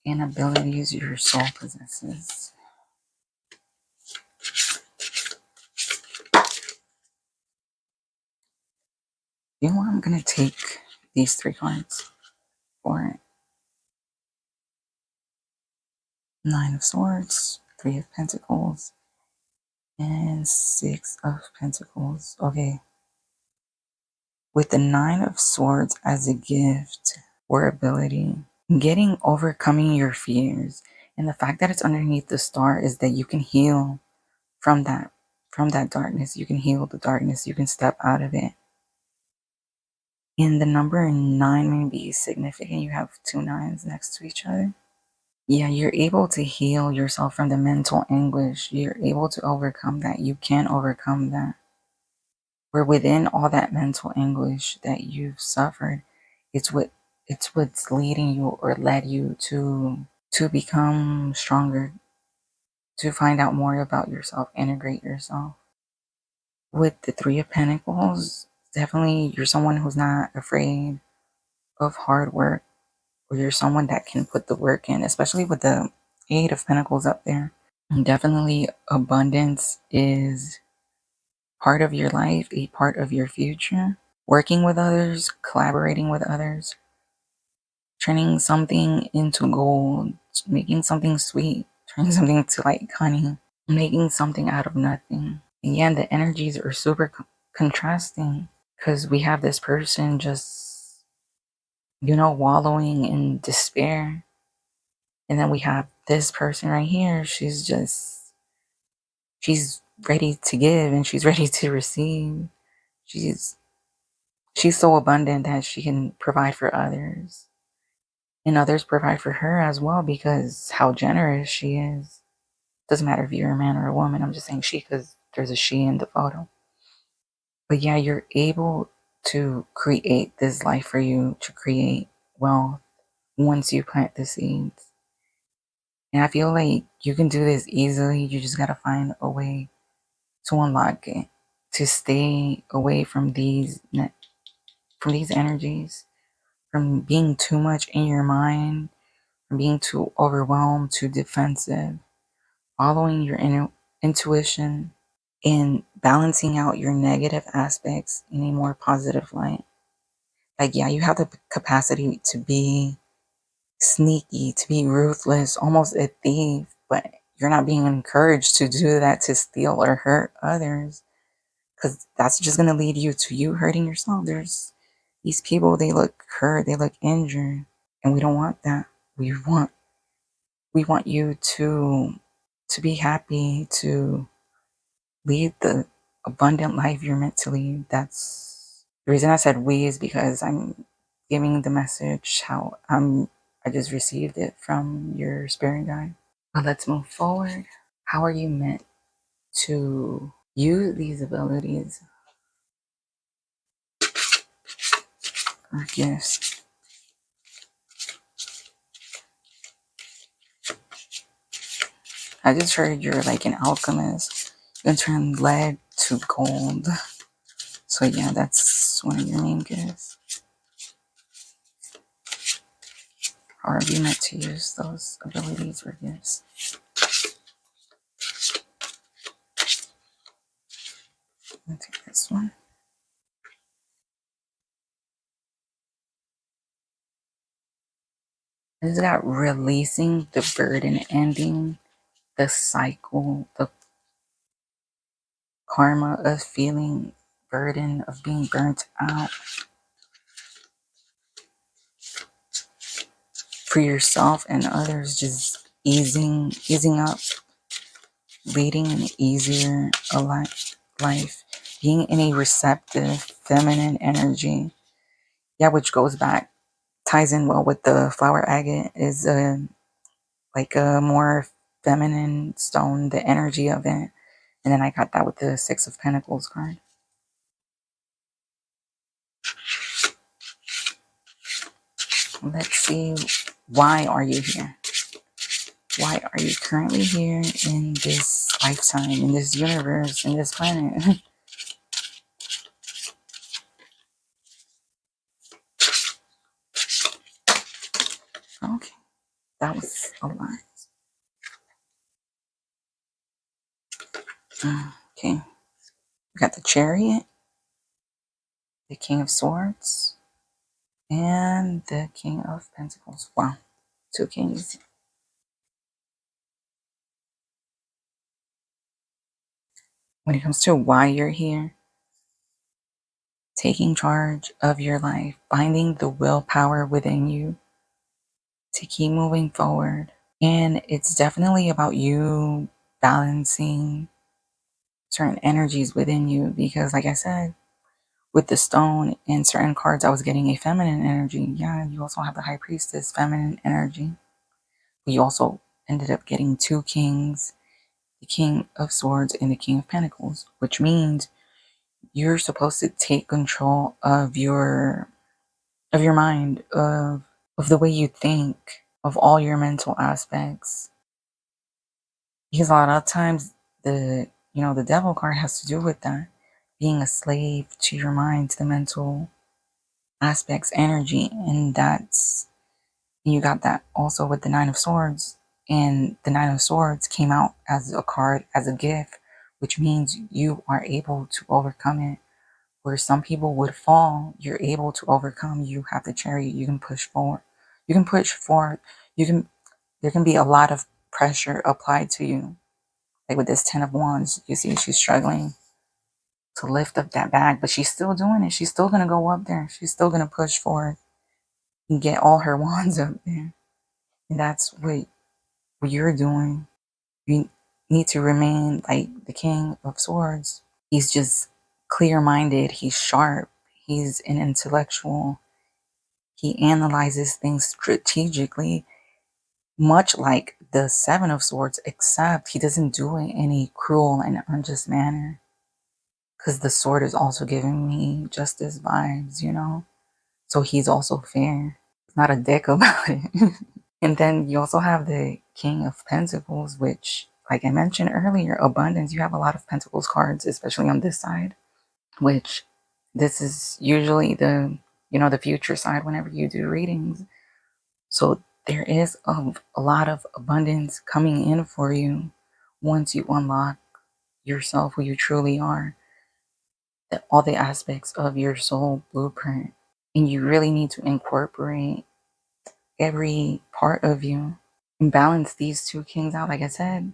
and abilities your soul possesses. You know what? I'm going to take these 3 cards for it. 9 of Swords, 3 of Pentacles, and 6 of Pentacles. Okay. With the 9 of Swords as a gift or ability, overcoming your fears, and the fact that it's underneath the star is that you can heal from that darkness. You can heal the darkness. You can step out of it. And the number 9 may be significant. You have 2 9s next to each other. Yeah, you're able to heal yourself from the mental anguish. You're able to overcome that. You can overcome that. Where within all that mental anguish that you've suffered, it's what's leading you or led you to become stronger, to find out more about yourself, integrate yourself. With the 3 of Pentacles, definitely you're someone who's not afraid of hard work, or you're someone that can put the work in, especially with the 8 of Pentacles up there. And definitely abundance is part of your life, a part of your future. Working with others, collaborating with others, turning something into gold, making something sweet, turning something to like honey, making something out of nothing. Again, the energies are super contrasting, because we have this person just, wallowing in despair. And then we have this person right here. She's ready to give and she's ready to receive. She's so abundant that she can provide for others. And others provide for her as well, because how generous she is. Doesn't matter if you're a man or a woman. I'm just saying she, because there's a she in the photo. But yeah, you're able to create this life for you, to create wealth once you plant the seeds. And I feel like you can do this easily. You just got to find a way to unlock it, to stay away from these energies, from being too much in your mind, from being too overwhelmed, too defensive, following your intuition, and balancing out your negative aspects in a more positive light. Like, yeah, you have the capacity to be sneaky, to be ruthless, almost a thief, but you're not being encouraged to do that, to steal or hurt others, because that's just going to lead you to you hurting yourself. There's these people, they look hurt, they look injured, and we don't want that. We want you to be happy, to lead the abundant life you're meant to lead. That's the reason I said we, is because I'm giving the message how I just received it from your spirit guide. But let's move forward. How are you meant to use these abilities or gifts? I just heard you're like an alchemist. You can turn lead to gold. So yeah, that's one of your main gifts. How are you meant to use those abilities or gifts? I'll take this one. I just got releasing the burden, ending the cycle, the karma of feeling burden, of being burnt out. For yourself and others, just easing up, leading an easier life, being in a receptive, feminine energy. Yeah, which ties in well with the flower agate, is like a more feminine stone, the energy of it. And then I got that with the 6 of Pentacles card. Let's see. Why are you here? Why are you currently here in this lifetime, in this universe, in this planet? Okay, that was a lot. Okay, we got the Chariot, the King of Swords, and the King of Pentacles. Wow, 2 kings. When it comes to why you're here, taking charge of your life, finding the willpower within you to keep moving forward. And it's definitely about you balancing certain energies within you, because like I said, with the stone and certain cards, I was getting a feminine energy. Yeah, you also have the High Priestess, feminine energy. We also ended up getting 2 kings, the King of Swords and the King of Pentacles, which means you're supposed to take control of your mind, of the way you think, of all your mental aspects. Because a lot of times the devil card has to do with that. Being a slave to your mind, to the mental aspects, energy. And you got that also with the 9 of Swords. And the 9 of Swords came out as a card, as a gift, which means you are able to overcome it. Where some people would fall, you're able to overcome. You have the Chariot, you can push forward. You can push forward. There can be a lot of pressure applied to you. Like with this 10 of Wands, you see she's struggling to lift up that bag, but she's still doing it. She's still going to go up there. She's still going to push forward and get all her wands up there. And that's what you're doing. You need to remain like the King of Swords. He's just clear-minded. He's sharp. He's an intellectual. He analyzes things strategically, much like the 7 of Swords, except he doesn't do it in a cruel and unjust manner. Because the sword is also giving me justice vibes, So he's also fair. He's not a dick about it. And then you also have the King of Pentacles, which, like I mentioned earlier, abundance. You have a lot of Pentacles cards, especially on this side, which this is usually the future side whenever you do readings. So there is a lot of abundance coming in for you once you unlock yourself, who you truly are, all the aspects of your soul blueprint. And you really need to incorporate every part of you and balance these 2 kings out. Like I said,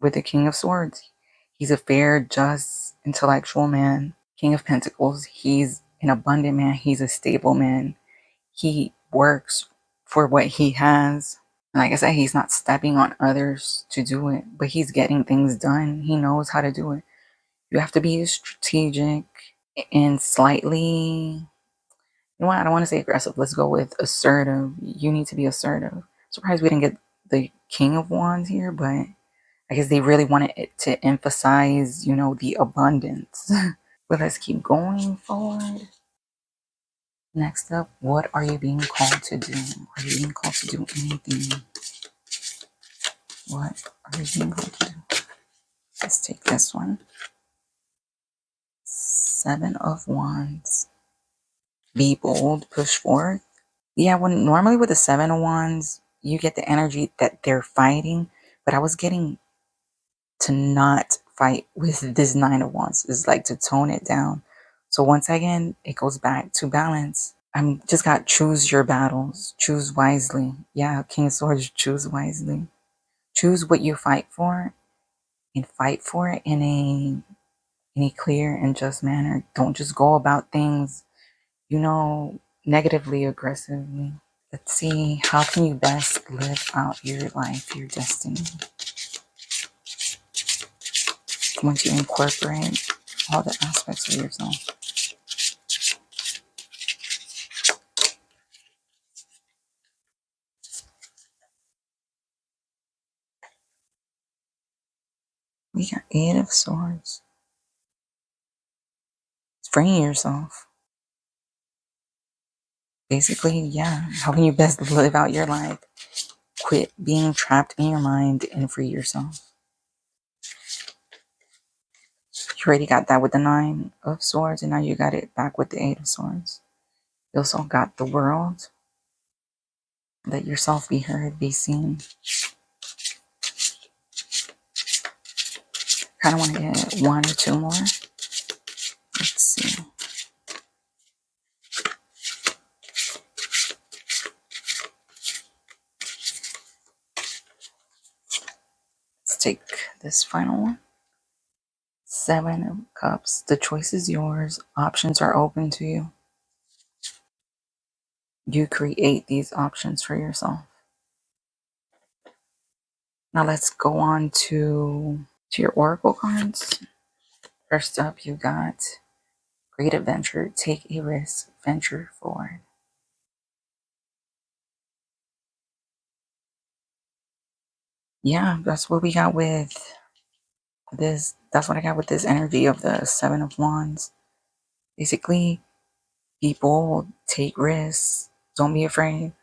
with the King of Swords, he's a fair, just, intellectual man. King of Pentacles, he's an abundant man. He's a stable man. He works for what he has. And like I said, he's not stepping on others to do it, but he's getting things done. He knows how to do it. You have to be strategic and slightly, I don't want to say aggressive. Let's go with assertive. You need to be assertive. Surprised we didn't get the King of Wands here, but I guess they really wanted it to emphasize, the abundance. But let's keep going forward. Next up, what are you being called to do? Are you being called to do anything? What are you being called to do? Let's take this one. 7 of Wands. Be bold, push forward. Yeah, normally with the 7 of Wands, you get the energy that they're fighting, but I was getting to not fight with this 9 of Wands. It's like to tone it down. So once again, it goes back to balance. I'm just got choose your battles. Choose wisely. Yeah, King of Swords, choose wisely. Choose what you fight for and fight for it in a clear and just manner. Don't just go about things, negatively, aggressively. Let's see, how can you best live out your life, your destiny? Once you incorporate all the aspects of yourself. We got 8 of Swords. Freeing yourself. Basically, yeah, how can you best live out your life? Quit being trapped in your mind and free yourself. You already got that with the 9 of Swords, and now you got it back with the 8 of Swords. You also got the World. Let yourself be heard, be seen. Kind of want to get 1 or 2 more. Let's see. Let's take this final one. 7 of Cups. The choice is yours. Options are open to you. You create these options for yourself. Now let's go on to your Oracle cards. First up, you got Great Adventure. Take a risk. Venture forward. Yeah, that's what we got with this. That's what I got with this energy of the 7 of Wands. Basically, people take risks. Don't be afraid.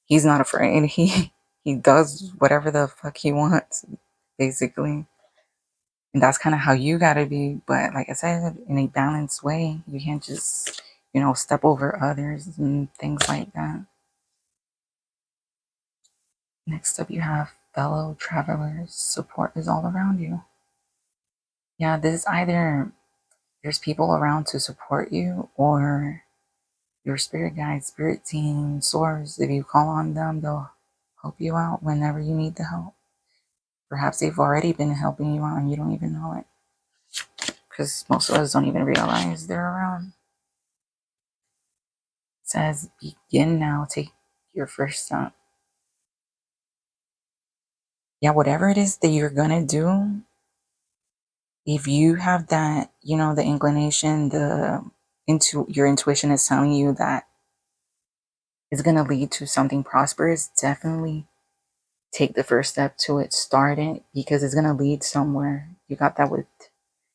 He's not afraid. He does whatever the fuck he wants, basically. And that's kind of how you gotta be. But like I said, in a balanced way, you can't just, step over others and things like that. Next up, you have fellow travelers. Support is all around you. Yeah, this is either there's people around to support you, or your spirit guide, spirit team, source. If you call on them, they'll help you out whenever you need the help. Perhaps they've already been helping you out and you don't even know it. Because most of us don't even realize they're around. It says, begin now, take your first step. Yeah, whatever it is that you're going to do, if you have that, the inclination, your intuition is telling you that it's going to lead to something prosperous, definitely take the first step to it. Start it, because it's going to lead somewhere. You got that with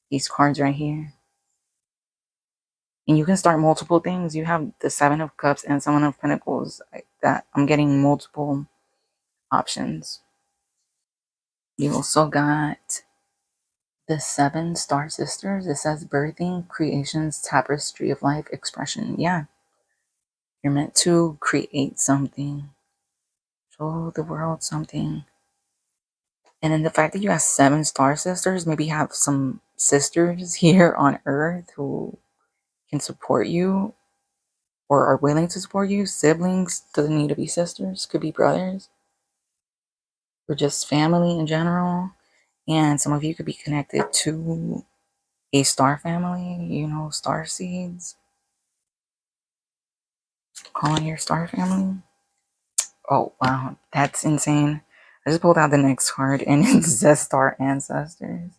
these cards right here. And you can start multiple things. You have the 7 of Cups and 7 of Pentacles. Like that, I'm getting multiple options. You also got the 7 Star Sisters. It says birthing, creations, tapestry of life, expression. Yeah. You're meant to create something. Show the world something. And then the fact that you have 7 Star Sisters, maybe you have some sisters here on Earth who can support you or are willing to support you. Siblings, doesn't need to be sisters, could be brothers, or just family in general. And some of you could be connected to a star family, star seeds. Call on your star family. Oh, wow, that's insane. I just pulled out the next card and it says Star Ancestors. It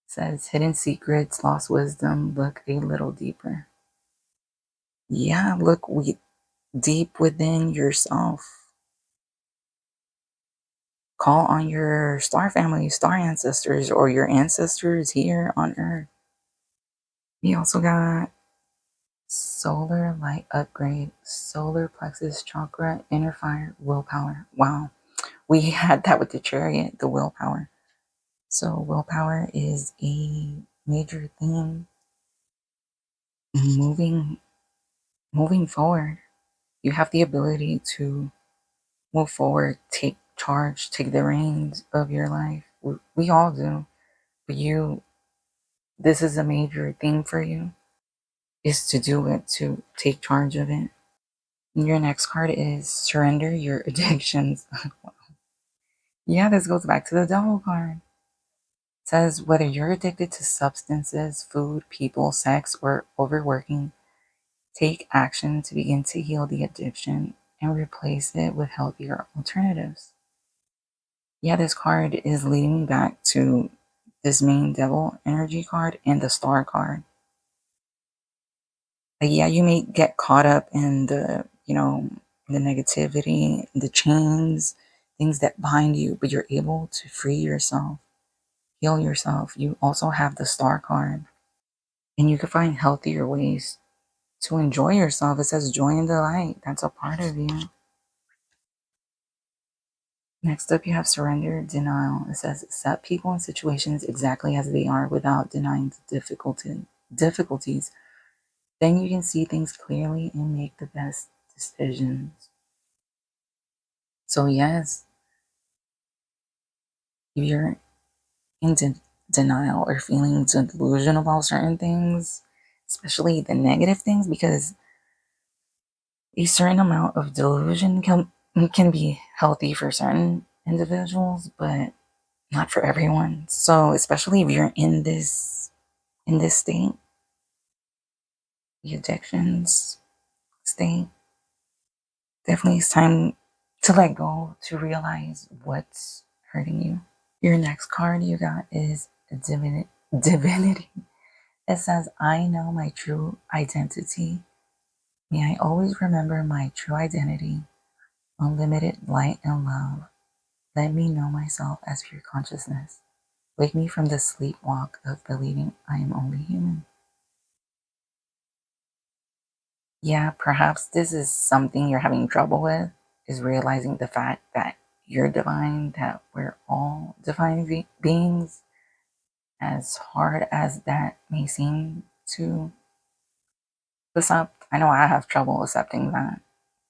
says hidden secrets, lost wisdom, look a little deeper. Yeah, look deep within yourself. Call on your star family, star ancestors, or your ancestors here on Earth. We also got solar light upgrade, solar plexus chakra, inner fire, willpower. Wow. We had that with the Chariot, the willpower. So willpower is a major theme. Moving forward. You have the ability to move forward, take charge, take the reins of your life. We all do. But this is a major theme for you, is to do it, to take charge of it. And your next card is surrender your addictions. Yeah, this goes back to the Devil card. It says whether you're addicted to substances, food, people, sex, or overworking, take action to begin to heal the addiction and replace it with healthier alternatives. Yeah, this card is leading me back to this main Devil energy card and the Star card. Like, yeah, you may get caught up in the negativity, the chains, things that bind you, but you're able to free yourself, heal yourself. You also have the Star card, and you can find healthier ways to enjoy yourself. It says joy and delight. That's a part of you. Next up, you have surrender, denial. It says accept people and situations exactly as they are without denying the difficulties. Then you can see things clearly and make the best decisions. So yes, if you're in denial or feeling delusional about certain things, especially the negative things, because a certain amount of delusion can be healthy for certain individuals, but not for everyone. So especially if you're in this state, the addictions state, definitely it's time to let go, to realize what's hurting you. Your next card you got is divinity. It says, I know my true identity. May I always remember my true identity, unlimited light and love. Let me know myself as pure consciousness. Wake me from the sleepwalk of believing I am only human. Yeah, perhaps this is something you're having trouble with, is realizing the fact that you're divine, that we're all divine beings, as hard as that may seem to accept. I know I have trouble accepting that,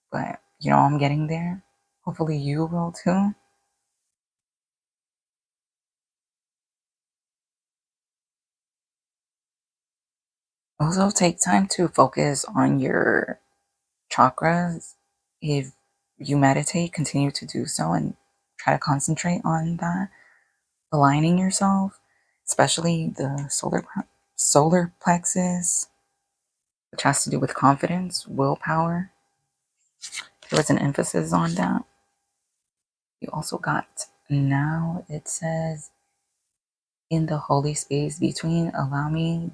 but I'm getting there. Hopefully you will too. Also, take time to focus on your chakras. If you meditate, continue to do so and try to concentrate on that, aligning yourself, especially the solar plexus, which has to do with confidence, willpower. There was an emphasis on that. You also got, now it says, in the holy space between, allow me,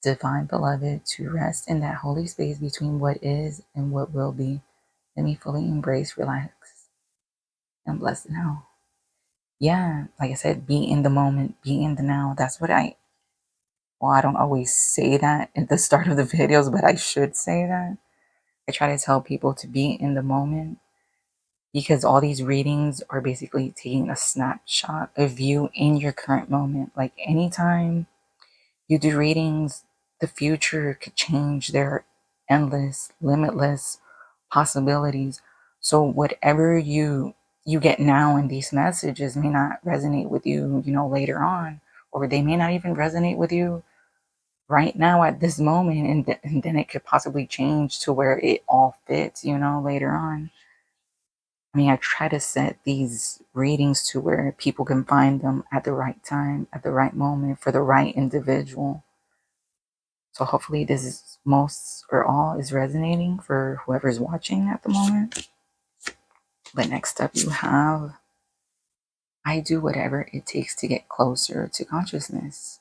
divine beloved, to rest in that holy space between what is and what will be. Let me fully embrace, relax, and bless the now. Yeah, like I said, be in the moment, be in the now. That's what I don't always say that at the start of the videos, but I should say that. I try to tell people to be in the moment because all these readings are basically taking a snapshot of you in your current moment. Like anytime you do readings, the future could change. There are endless, limitless possibilities. So whatever you get now in these messages may not resonate with you, later on, or they may not even resonate with you right now at this moment, and then it could possibly change to where it all fits, later on. I mean, I try to set these readings to where people can find them at the right time, at the right moment, for the right individual. So hopefully this is most or all is resonating for whoever's watching at the moment. But next up you have, I do whatever it takes to get closer to consciousness.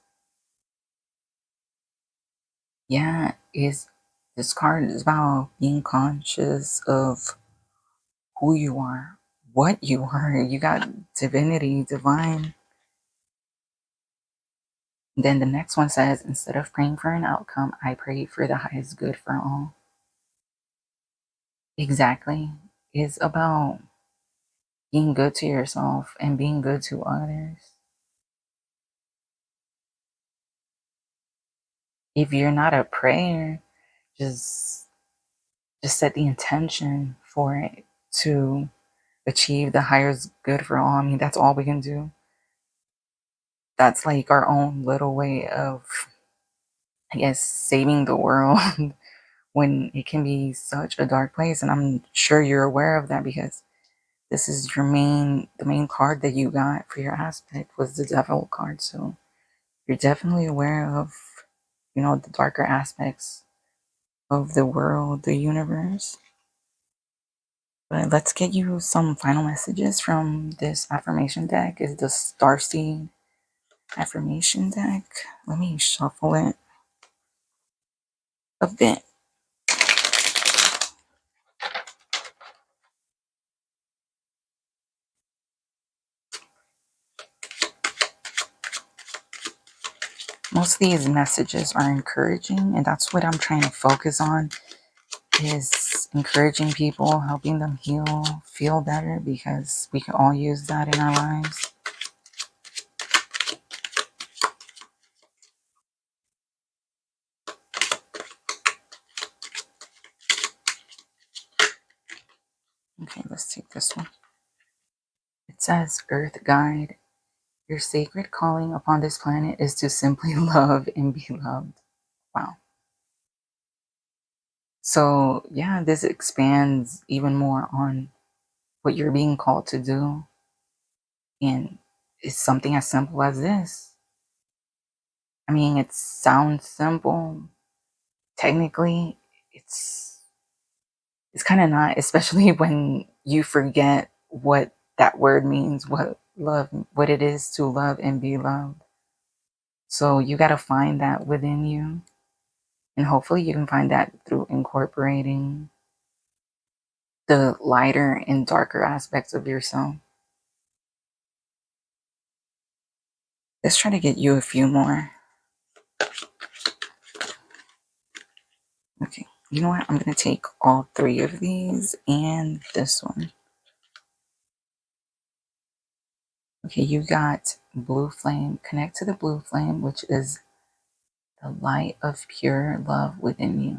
Yeah, this card is about being conscious of who you are, what you are. You got divinity, divine. Then the next one says, instead of praying for an outcome, I pray for the highest good for all. Exactly. It's about being good to yourself and being good to others. If you're not a prayer, just set the intention for it to achieve the highest good for all. I mean, that's all we can do. That's like our own little way of, I guess, saving the world when it can be such a dark place. And I'm sure you're aware of that because this is the main card that you got for your aspect was the Devil card. So you're definitely aware of, the darker aspects of the world, the universe. But let's get you some final messages from this affirmation deck. Is the Starseed affirmation deck. Let me shuffle it a bit. Most of these messages are encouraging, and that's what I'm trying to focus on, is encouraging people, helping them heal, feel better, because we can all use that in our lives. Okay, let's take this one. It says, Earth Guide, your sacred calling upon this planet is to simply love and be loved. Wow. So, yeah, this expands even more on what you're being called to do. And it's something as simple as this. I mean, it sounds simple. Technically, it's kind of not, especially when you forget what that word means, what it is to love and be loved. So you got to find that within you. And hopefully you can find that through incorporating the lighter and darker aspects of yourself. Let's try to get you a few more. Okay, you know what? I'm going to take all three of these and this one. Okay, you got blue flame. Connect to the blue flame, which is the light of pure love within you.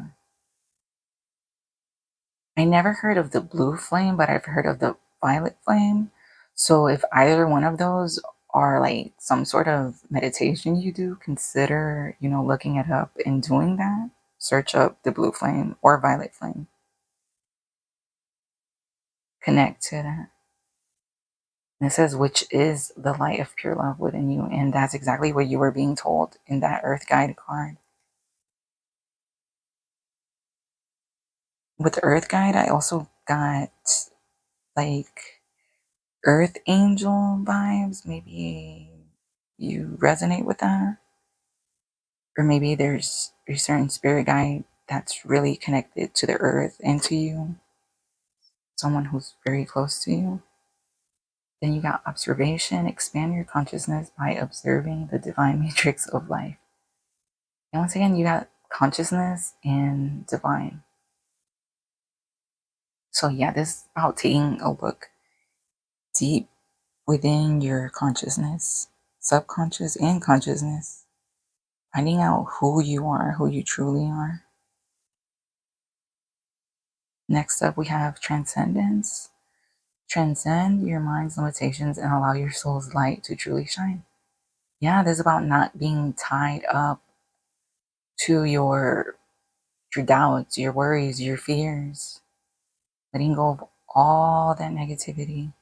I never heard of the blue flame, but I've heard of the violet flame. So if either one of those are like some sort of meditation you do, consider, looking it up and doing that. Search up the blue flame or violet flame. Connect to that. And it says, which is the light of pure love within you. And that's exactly what you were being told in that Earth Guide card. With the Earth Guide, I also got like Earth Angel vibes. Maybe you resonate with that. Or maybe there's a certain spirit guide that's really connected to the earth and to you. Someone who's very close to you. Then you got observation. Expand your consciousness by observing the divine matrix of life. And once again, you got consciousness and divine. So yeah, this is about taking a look deep within your consciousness, subconscious and consciousness, finding out who you are, who you truly are. Next up, we have transcendence. Transcend your mind's limitations and allow your soul's light to truly shine. Yeah, this is about not being tied up to your doubts, your worries, your fears. Letting go of all that negativity.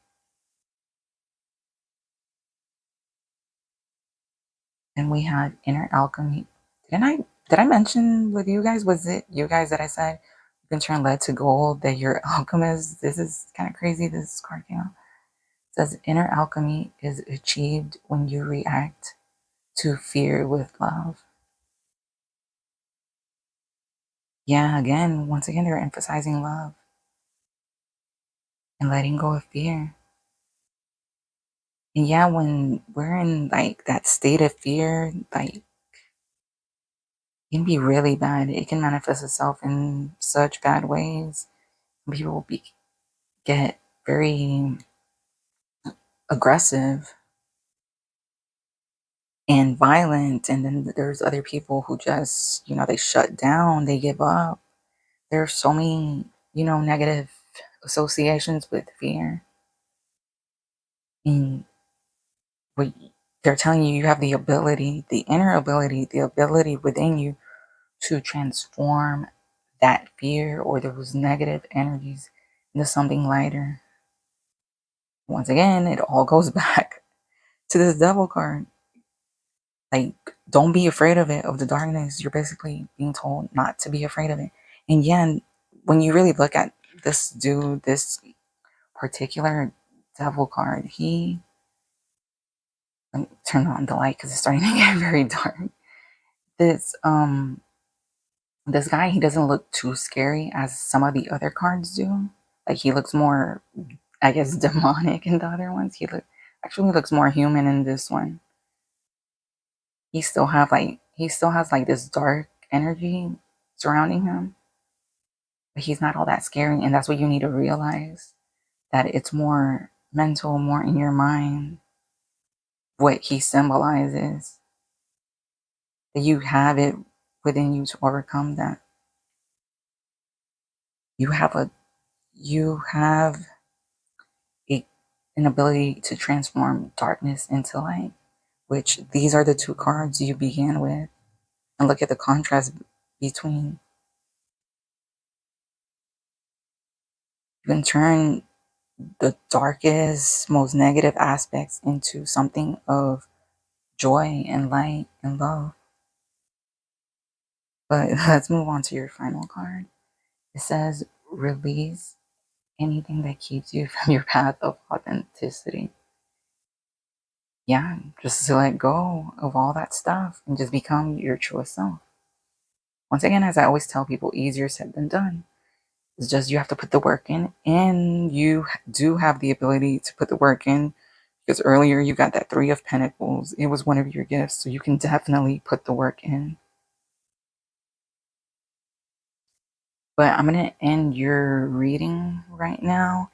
And we had inner alchemy. Did I mention with you guys, was it you guys that I said you can turn lead to gold, that you're alchemist? This is kind of crazy. This card came out. It says inner alchemy is achieved when you react to fear with love. Yeah, once again, they're emphasizing love and letting go of fear. And yeah, when we're in like that state of fear, like it can be really bad. It can manifest itself in such bad ways. People get very aggressive and violent, and then there's other people who just, they shut down, they give up. There are so many, negative associations with fear. And what they're telling you, you have the ability, the inner ability, the ability within you to transform that fear or those negative energies into something lighter. Once again, it all goes back to this devil card. Like, don't be afraid of it, of the darkness. You're basically being told not to be afraid of it. And yeah, when you really look at this dude, this particular devil card, let me turn on the light because it's starting to get very dark. This this guy, he doesn't look too scary as some of the other cards do. Like, he looks more, I guess, demonic in the other ones. He actually looks more human in this one. he still has like this dark energy surrounding him, but he's not all that scary. And that's what you need to realize, that it's more mental, more in your mind, what he symbolizes, that you have it within you to overcome that. You have an ability to transform darkness into light, which these are the two cards you began with. And look at the contrast between. You can turn the darkest, most negative aspects into something of joy and light and love. But let's move on to your final card. It says, release anything that keeps you from your path of authenticity. Yeah, just to let go of all that stuff and just become your truest self. Once again, as I always tell people, easier said than done. It's just you have to put the work in, and you do have the ability to put the work in, because earlier you got that Three of Pentacles. It was one of your gifts, so you can definitely put the work in. But I'm going to end your reading right now.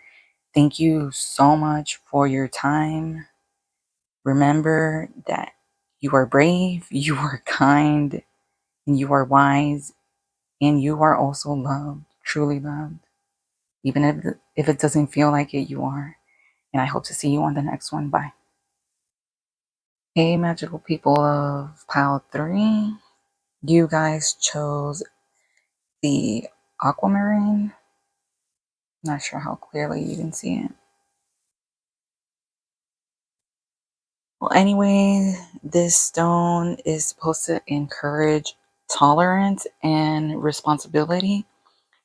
Thank you so much for your time. Remember that you are brave, you are kind, and you are wise, and you are also loved, truly loved. Even if it doesn't feel like it, you are. And I hope to see you on the next one. Bye. Hey, magical people of pile 3. You guys chose the aquamarine. Not sure how clearly you can see it. Well, anyway, this stone is supposed to encourage tolerance and responsibility.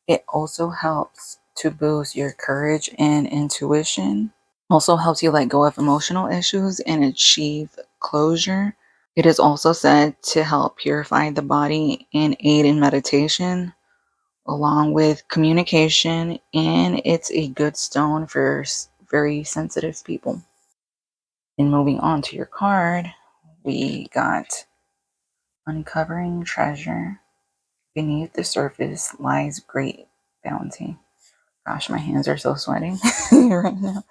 It also helps to boost your courage and intuition. Also helps you let go of emotional issues and achieve closure. It is also said to help purify the body and aid in meditation, along with communication, and it's a good stone for very sensitive people. And moving on to your card, we got uncovering treasure. Beneath the surface lies great bounty. Gosh, my hands are so sweating right now.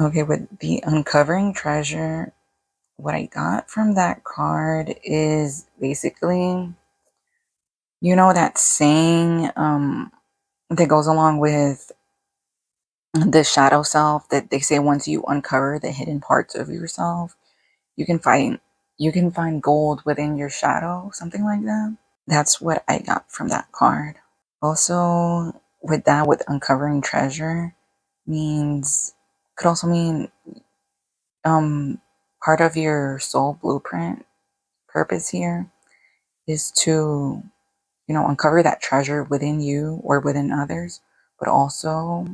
Okay, with the uncovering treasure, what I got from that card is basically, you know, that saying that goes along with the shadow self, that they say once you uncover the hidden parts of yourself, you can find gold within your shadow, something like that. That's what I got from that card. Also, with that, with uncovering treasure, could also mean part of your soul blueprint purpose here is to, uncover that treasure within you or within others, but also,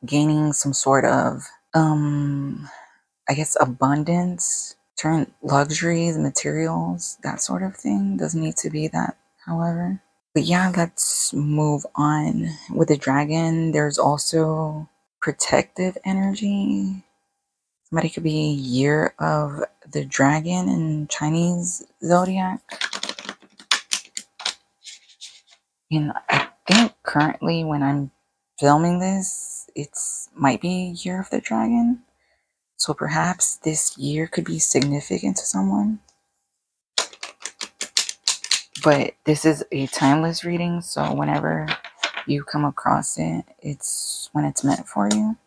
gaining some sort of, I guess, abundance, turn luxuries, materials, that sort of thing. Doesn't need to be that, however. But yeah, let's move on. With the dragon, there's also protective energy. Somebody could be Year of the Dragon in Chinese zodiac. And I think currently when I'm filming this, might be Year of the Dragon. So perhaps this year could be significant to someone. But this is a timeless reading, so whenever you come across it, it's when it's meant for you.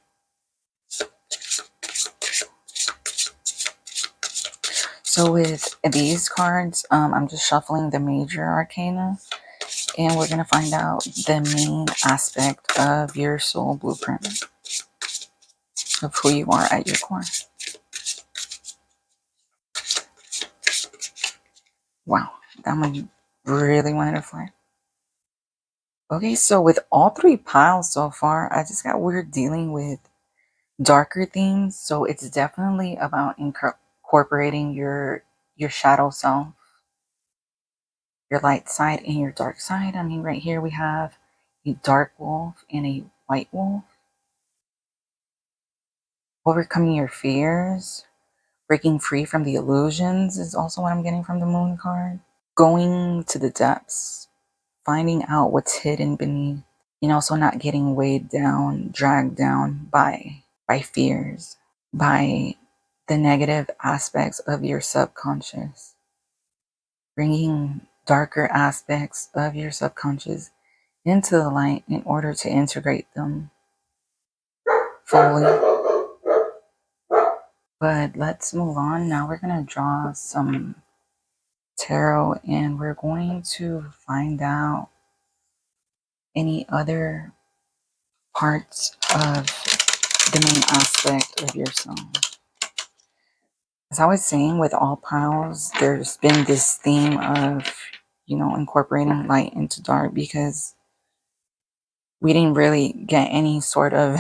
So with these cards, I'm just shuffling the major arcana, and we're going to find out the main aspect of your soul blueprint, of who you are at your core. Wow, that one really wanted to fly. Okay, so with all 3 piles so far, I just got we're dealing with darker themes, so it's definitely about incorporating your shadow self, your light side and your dark side. I mean, right here we have a dark wolf and a white wolf. Overcoming your fears, Breaking free from the illusions is also what I'm getting from the Moon card. Going to the depths, finding out what's hidden beneath, and also not getting weighed down, dragged down by fears, by the negative aspects of your subconscious. Bringing darker aspects of your subconscious into the light in order to integrate them fully. But let's move on. Now we're going to draw some tarot and we're going to find out any other parts of the main aspect of your soul. As I was saying, with all piles, there's been this theme of, incorporating light into dark because we didn't really get any sort of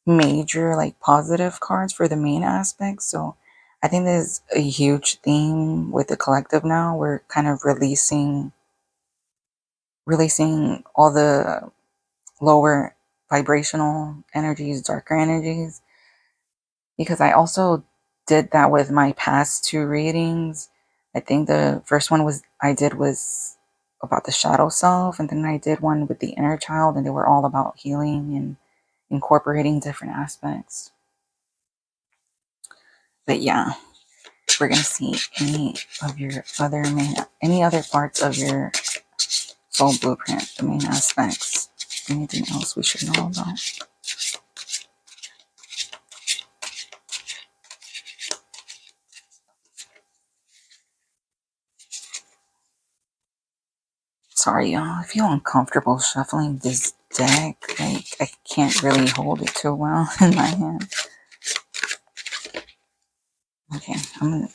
major, positive cards for the main aspect. So I think there's a huge theme with the collective now. We're kind of releasing all the lower vibrational energies, darker energies, because I also did that with my past 2 readings. I think the first one was about the shadow self, and then I did one with the inner child, and they were all about healing and incorporating different aspects. But yeah, we're gonna see any other parts of your soul blueprint, the main aspects. Anything else we should know about? Sorry, y'all. I feel uncomfortable shuffling this deck. I can't really hold it too well in my hand. Okay, I'll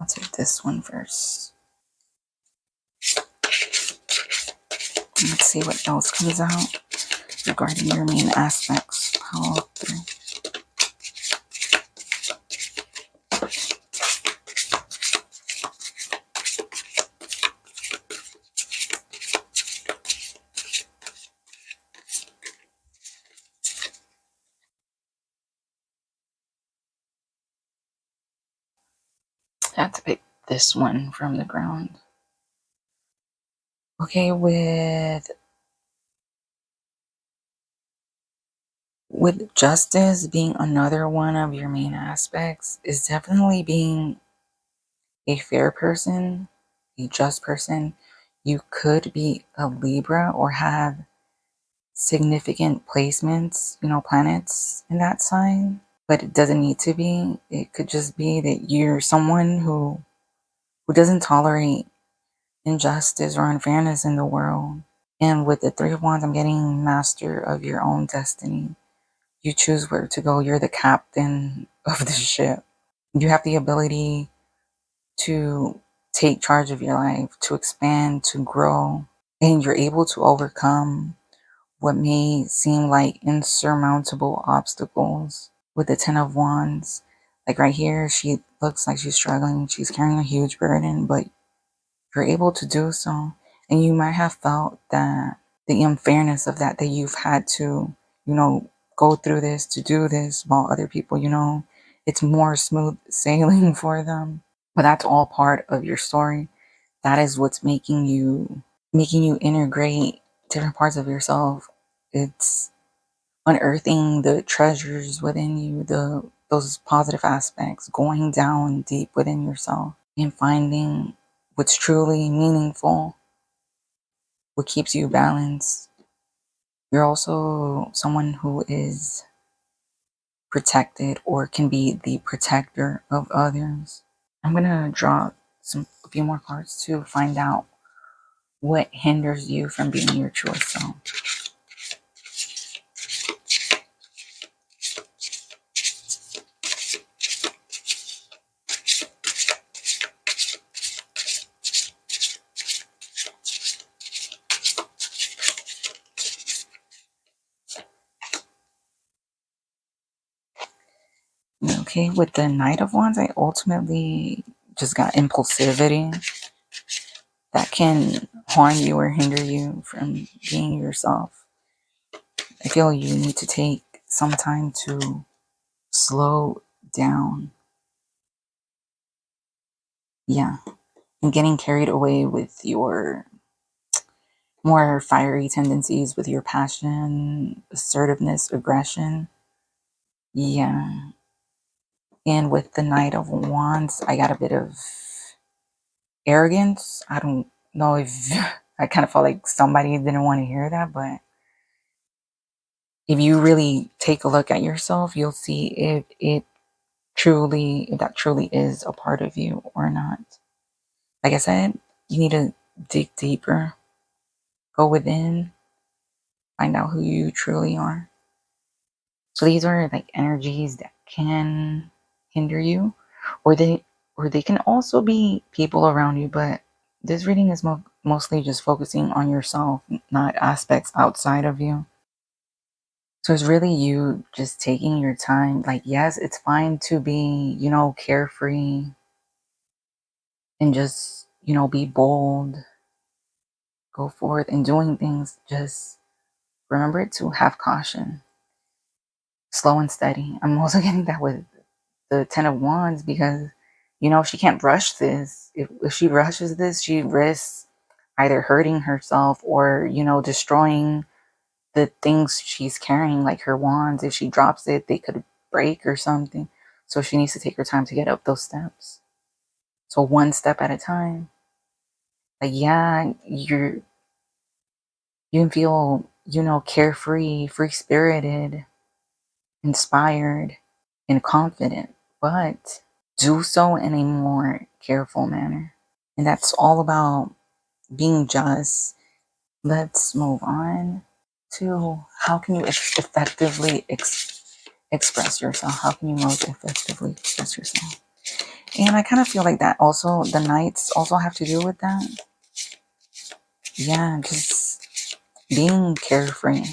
take this one first. Let's see what else comes out regarding your main aspects. Pile 3. I have to pick this one from the ground. Okay, with justice being another one of your main aspects, is definitely being a fair person, a just person. You could be a Libra or have significant placements, planets in that sign, but it doesn't need to be. It could just be that you're someone who doesn't tolerate injustice or unfairness in the world. And with the 3 of Wands, I'm getting master of your own destiny. You choose where to go. You're the captain of the ship. You have the ability to take charge of your life, to expand, to grow, and you're able to overcome what may seem like insurmountable obstacles. With the 10 of Wands, like right here, she looks like she's struggling. She's carrying a huge burden, but you're able to do so. And you might have felt that the unfairness of that you've had to, go through this, to do this, while other people, it's more smooth sailing for them. But that's all part of your story. That is what's making you integrate different parts of yourself. It's unearthing the treasures within you, those positive aspects, going down deep within yourself and finding what's truly meaningful, what keeps you balanced. You're also someone who is protected or can be the protector of others. I'm gonna draw a few more cards to find out what hinders you from being your truest self. Okay, with the Knight of Wands, I ultimately just got impulsivity that can harm you or hinder you from being yourself. I feel you need to take some time to slow down. Yeah. And getting carried away with your more fiery tendencies, with your passion, assertiveness, aggression. Yeah. And with the Knight of Wands, I got a bit of arrogance. I don't know if I kind of felt like somebody didn't want to hear that, but if you really take a look at yourself, you'll see if that truly is a part of you or not. Like I said, you need to dig deeper, go within, find out who you truly are. So these are like energies that can hinder you, or they can also be people around you, but this reading is mostly just focusing on yourself, not aspects outside of you. So it's really you just taking your time. Like, yes, it's fine to be, carefree and just, be bold, go forth and doing things. Just remember to have caution, slow and steady. I'm also getting that with the Ten of Wands because, she can't rush this. If she rushes this, she risks either hurting herself or, destroying the things she's carrying, like her wands. If she drops it, they could break or something. So she needs to take her time to get up those steps. So one step at a time. Like, yeah, you can feel, carefree, free-spirited, inspired, and confident, but do so in a more careful manner. And that's all about being just. Let's move on to how can you effectively express yourself? How can you most effectively express yourself? And I kind of feel like that also, the nights also have to do with that. Yeah, just being carefree,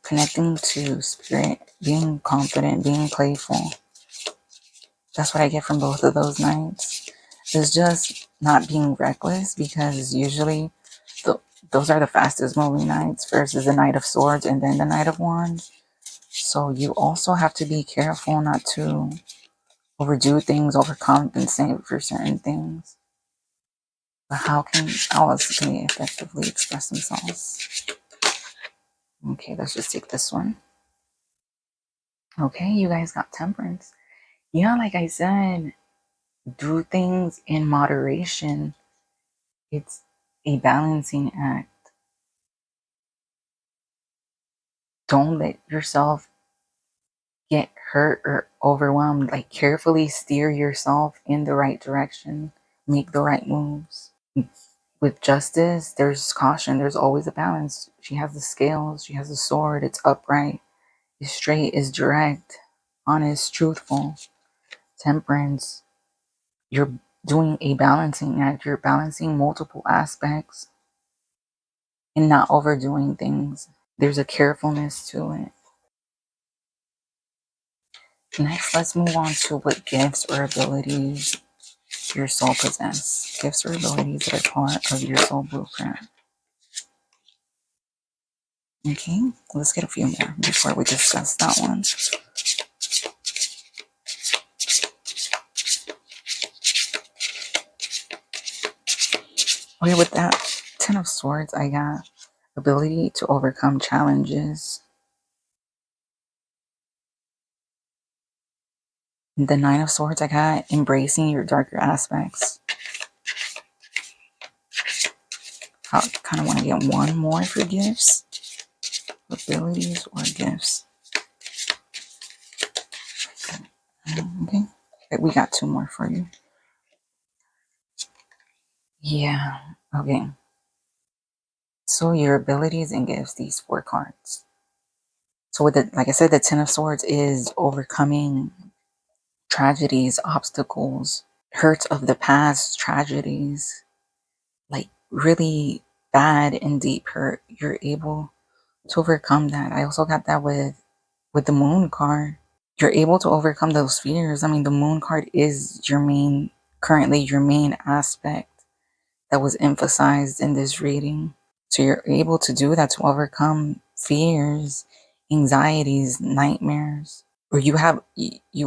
connecting to spirit, being confident, being playful. That's what I get from both of those nights. It's just not being reckless, because usually those are the fastest moving nights. First is the Knight of Swords and then the Knight of Wands. So you also have to be careful not to overdo things, overcompensate for certain things. But how else can they effectively express themselves? Okay, let's just take this one. Okay, you guys got Temperance. Yeah, like I said, do things in moderation. It's a balancing act. Don't let yourself get hurt or overwhelmed. Like, carefully steer yourself in the right direction. Make the right moves. With justice, there's caution. There's always a balance. She has the scales. She has the sword. It's upright. It's straight. It's direct. Honest. Truthful. Temperance. You're doing a balancing act. You're balancing multiple aspects and not overdoing things. There's a carefulness to it. Next, let's move on to what gifts or abilities your soul possess. Gifts or abilities that are part of your soul blueprint. Okay, let's get a few more before we discuss that one. Okay, with that Ten of Swords, I got ability to overcome challenges. The Nine of Swords, I got embracing your darker aspects. I kind of want to get one more for gifts. Abilities or gifts. Okay, we got two more for you. Yeah, okay. So your abilities and gifts, these 4 cards. So with the, like I said, the Ten of Swords is overcoming tragedies, obstacles, hurts of the past, tragedies, like really bad and deep hurt. You're able to overcome that. I also got that with the Moon card. You're able to overcome those fears. I mean, the Moon card is currently your main aspect that was emphasized in this reading. So you're able to do that, to overcome fears anxieties, nightmares, or you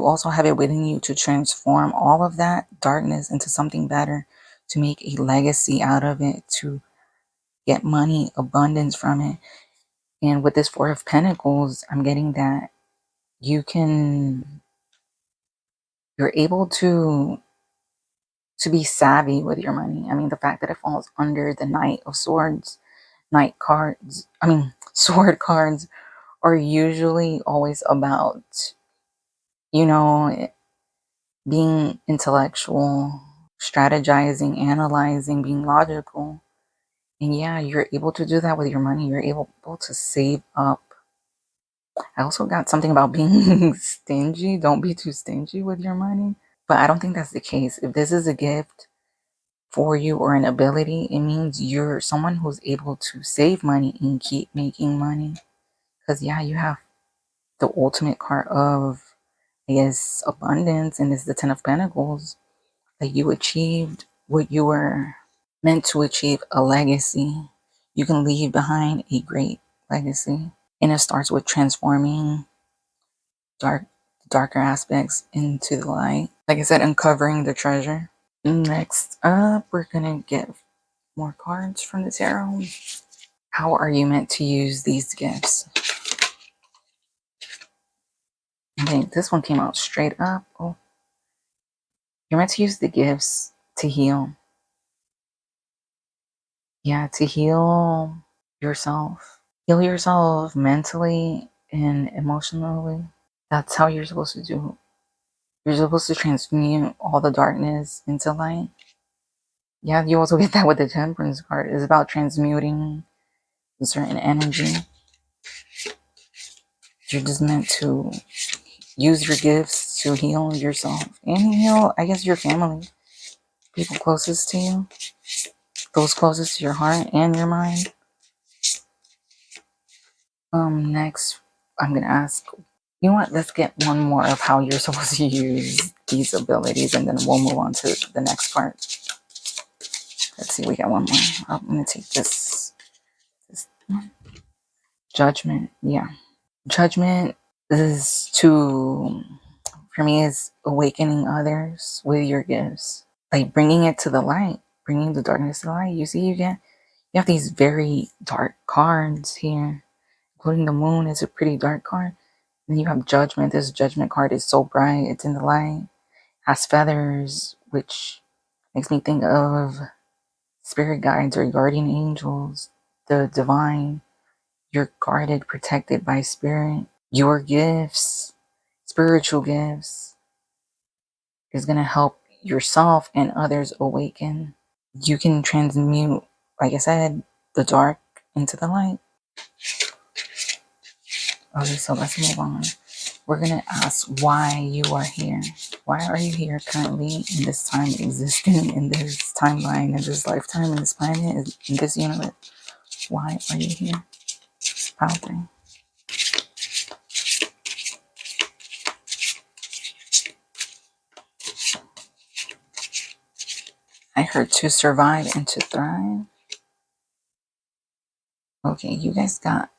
also have it within you to transform all of that darkness into something better, to make a legacy out of it, to get money, abundance from it. And with this Four of Pentacles, I'm getting that you're able to be savvy with your money. I mean, the fact that it falls under the Knight of Swords, sword cards are usually always about, being intellectual, strategizing, analyzing, being logical. And yeah, you're able to do that with your money. You're able to save up. I also got something about being stingy. Don't be too stingy with your money. But I don't think that's the case. If this is a gift for you or an ability, it means you're someone who's able to save money and keep making money. Because yeah, you have the ultimate card of, I guess, abundance, and it's the Ten of Pentacles. That you achieved what you were meant to achieve, a legacy. You can leave behind a great legacy. And it starts with transforming darker aspects into the light. Like I said, uncovering the treasure. Next up, we're gonna get more cards from the tarot. How are you meant to use these gifts? Okay, this one came out straight up. Oh, you're meant to use the gifts to heal. Yeah, to heal yourself. Heal yourself mentally and emotionally. That's how you're supposed to do. You're supposed to transmute all the darkness into light. Yeah, you also get that with the Temperance card. It's about transmuting a certain energy. You're just meant to use your gifts to heal yourself and heal, I guess, your family, people closest to you, those closest to your heart and your mind. Next, I'm gonna ask, you know what? Let's get one more of how you're supposed to use these abilities, and then we'll move on to the next part. Let's see, we got one more. I'm gonna take this one. Judgment. Yeah, judgment is for me, is awakening others with your gifts, like bringing it to the light, bringing the darkness to the light. You see, you have these very dark cards here, including the moon is a pretty dark card. And you have judgment. This judgment card is so bright, it's in the light, has feathers, which makes me think of spirit guides or guardian angels, the divine. You're guarded, protected by spirit. Your gifts, spiritual gifts, is going to help yourself and others awaken. You can transmute, like I said, the dark into the light. Okay, so let's move on. We're going to ask why you are here. Why are you here currently in this time, existing in this timeline, in this lifetime, in this planet, in this universe? Why are you here? Pile 3. I heard to survive and to thrive. Okay, you guys got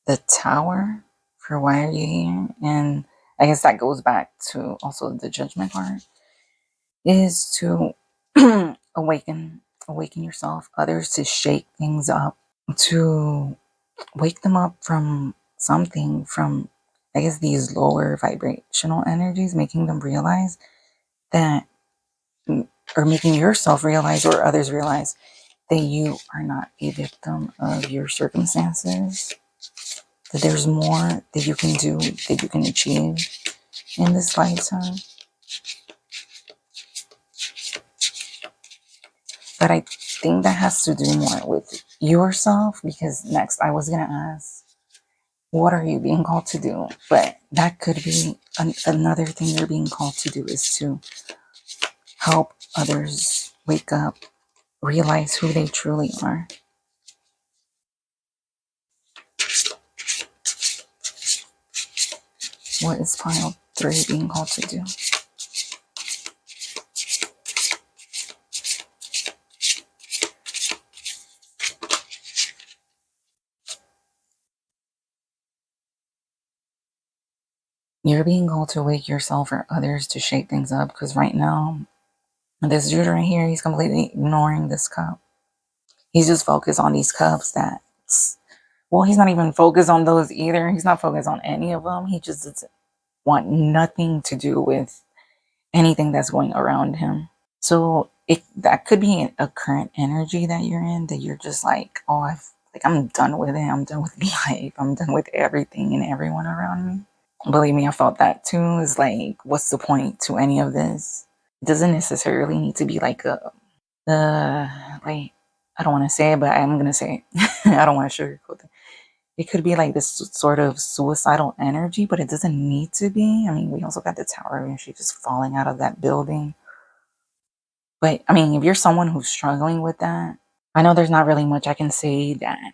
the Tower for why are you here? And I guess that goes back to also the Judgment card, is to awaken yourself, others, to shake things up, to wake them up from something, from, I guess, these lower vibrational energies, making them realize that, or making yourself realize or others realize that you are not a victim of your circumstances, that there's more that you can do, that you can achieve in this lifetime. But I think that has to do more with yourself, because next I was going to ask, what are you being called to do? But that could be another thing you're being called to do, is to help others wake up, realize who they truly are. What is pile 3 being called to do? You're being called to wake yourself or others to shake things up, because right now, this dude right here, he's completely ignoring this cup. He's just focused on these cups that, well, he's not even focused on those either. He's not focused on any of them. He just doesn't want nothing to do with anything that's going around him. So that could be a current energy that you're in, that you're just like, oh, I'm done with it. I'm done with life. I'm done with everything and everyone around me. Believe me, I felt that too. It's like, what's the point to any of this? It doesn't necessarily need to be like like, I don't want to say it, but I'm gonna say it. I don't want to sugarcoat it. It could be like this sort of suicidal energy, but it doesn't need to be. I mean, we also got the tower and she just falling out of that building. But I mean, if you're someone who's struggling with that, I know there's not really much I can say that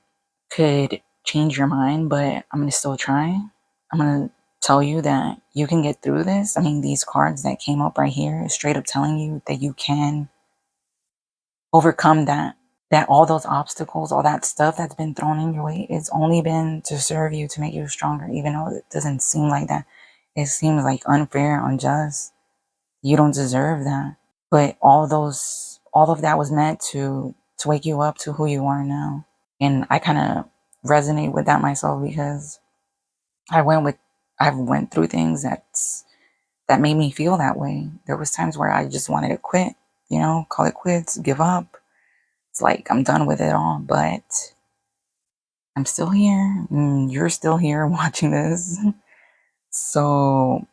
could change your mind, but I'm gonna still try. I'm gonna tell you that you can get through this. I mean, these cards that came up right here is straight up telling you that you can overcome that. That all those obstacles, all that stuff that's been thrown in your way, it's only been to serve you, to make you stronger, even though it doesn't seem like that. It seems like unfair, unjust. You don't deserve that. But all of that was meant to wake you up to who you are now. And I kind of resonate with that myself, because I've went through things that made me feel that way. There was times where I just wanted to quit, call it quits, give up. It's like, I'm done with it all, but I'm still here. You're still here watching this. So,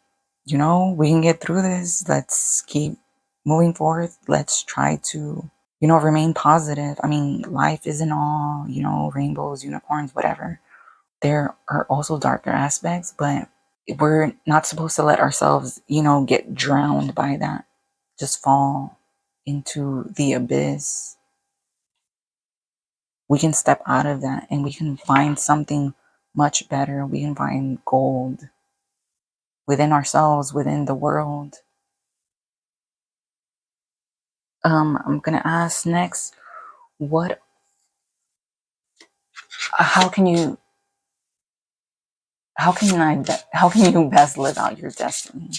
we can get through this. Let's keep moving forward. Let's try to, remain positive. I mean, life isn't all, rainbows, unicorns, whatever. There are also darker aspects, but we're not supposed to let ourselves, get drowned by that. Just fall into the abyss. We can step out of that and we can find something much better. We can find gold within ourselves, within the world. I'm gonna ask next, how can you best live out your destiny?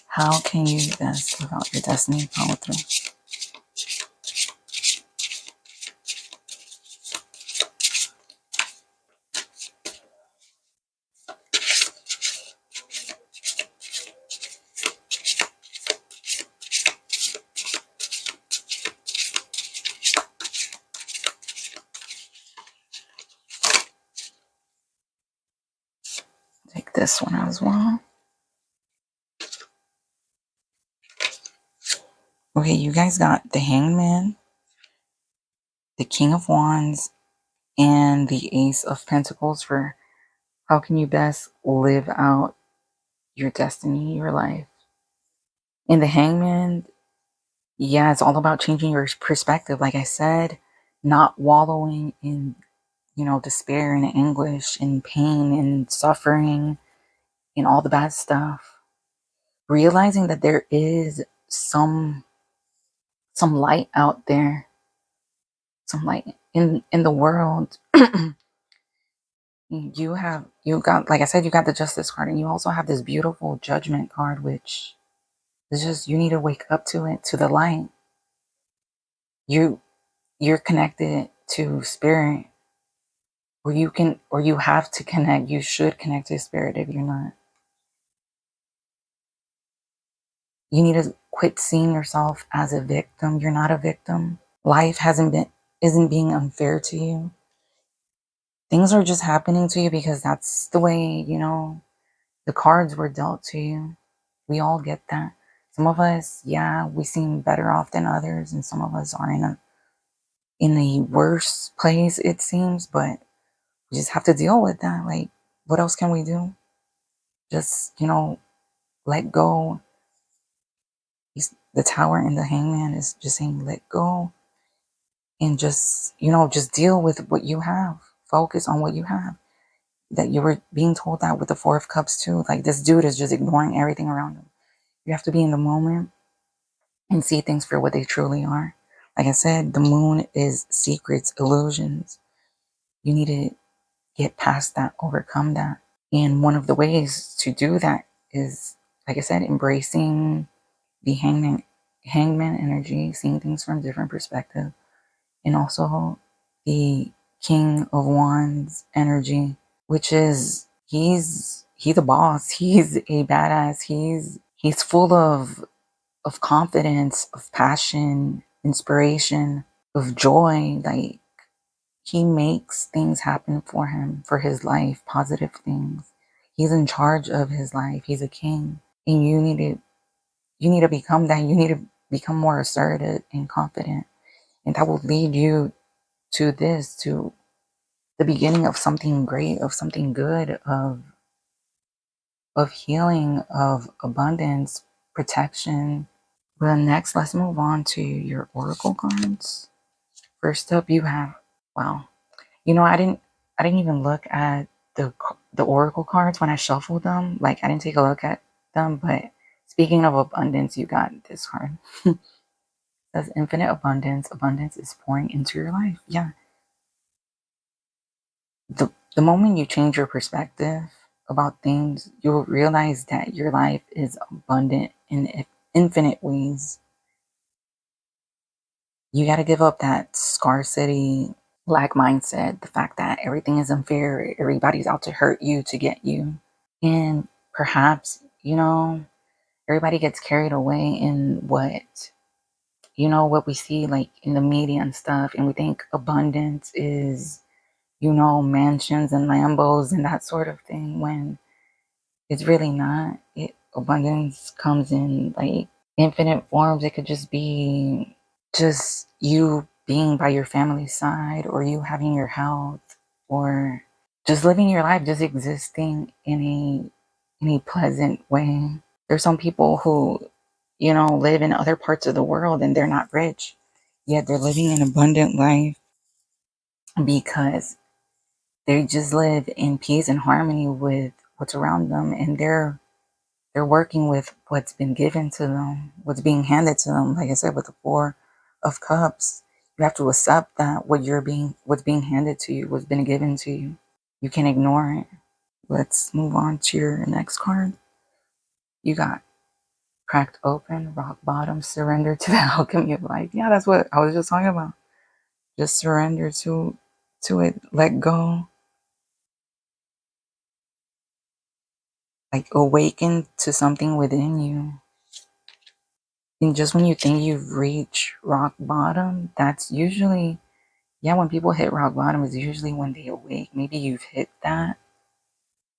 How can you best live out your destiny? Follow through. Take this one as well. Okay, you guys got the Hangman, the King of Wands, and the Ace of Pentacles for how can you best live out your destiny, your life. In the Hangman, yeah, it's all about changing your perspective. Like I said, not wallowing in, despair and anguish and pain and suffering and all the bad stuff. Realizing that there is some light out there, some light in the world. you got, like I said, you got the Justice card, and you also have this beautiful Judgment card, which is just, you need to wake up to it, to the light. You're connected to spirit, or you have to connect. You should connect to spirit if you're not. You need to quit seeing yourself as a victim. You're not a victim. Life isn't being unfair to you. Things are just happening to you because that's the way, the cards were dealt to you. We all get that. Some of us, yeah, we seem better off than others, and some of us are in a worse place, it seems, but we just have to deal with that. Like, what else can we do? Just, let go. The Tower and the Hangman is just saying, let go. And just, just deal with what you have. Focus on what you have. That you were being told that with the Four of Cups too. Like, this dude is just ignoring everything around him. You have to be in the moment and see things for what they truly are. Like I said, the moon is secrets, illusions. You need to get past that, overcome that. And one of the ways to do that is, like I said, embracing the hangman energy, seeing things from a different perspective, and also the King of Wands energy, which is he's a boss. He's a badass. He's full of confidence, of passion, inspiration, of joy. Like, he makes things happen for him, for his life, positive things. He's in charge of his life. He's a king. And you need to become that. You need to become more assertive and confident. And that will lead you to the beginning of something great, of something good, of healing, of abundance, protection. But next, let's move on to your oracle cards. First up, you have, wow. I didn't even look at the oracle cards when I shuffled them. Like, I didn't take a look at them. But speaking of abundance, you got this card. It says infinite abundance. Abundance is pouring into your life. Yeah. The moment you change your perspective about things, you'll realize that your life is abundant in infinite ways. You got to give up that scarcity, lack mindset, the fact that everything is unfair, everybody's out to hurt you, to get you. And perhaps, everybody gets carried away in what we see, like in the media and stuff, and we think abundance is, mansions and Lambos and that sort of thing, when it's really not. Abundance comes in like infinite forms. It could just be just you being by your family's side, or you having your health, or just living your life, just existing in a pleasant way. There's some people who, live in other parts of the world and they're not rich, yet they're living an abundant life because they just live in peace and harmony with what's around them, and they're working with what's been given to them, what's being handed to them. Like I said, with the Four of Cups, you have to accept that what's being handed to you, what's been given to you. You can't ignore it. Let's move on to your next card. You got cracked open, rock bottom, surrender to the alchemy of life. Yeah, that's what I was just talking about. Just surrender to it. Let go. Like, awaken to something within you. And just when you think you've reached rock bottom, that's usually, when people hit rock bottom is usually when they awake. Maybe you've hit that,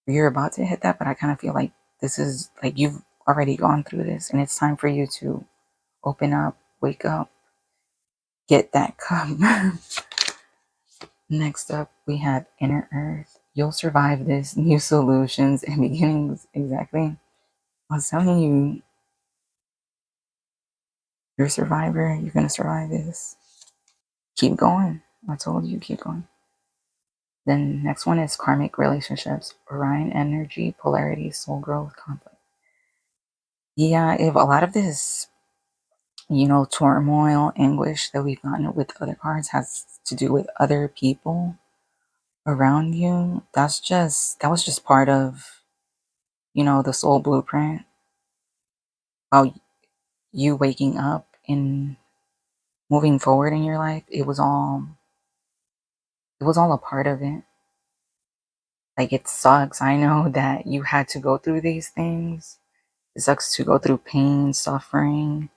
or you're about to hit that, but I kind of feel like this is like you've already gone through this, and it's time for you to open up, wake up, get that cup. Next up, we have Inner Earth. You'll survive this. New solutions and beginnings. Exactly. I was telling you, you're a survivor. You're going to survive this. Keep going. I told you, keep going. Then next one is karmic relationships. Orion energy, polarity, soul growth, conflict. Yeah, if a lot of this, turmoil, anguish that we've gotten with other cards has to do with other people around you, that was just part of, the soul blueprint. About you waking up and moving forward in your life. It was all a part of it. Like, it sucks. I know that you had to go through these things. It sucks to go through pain, suffering,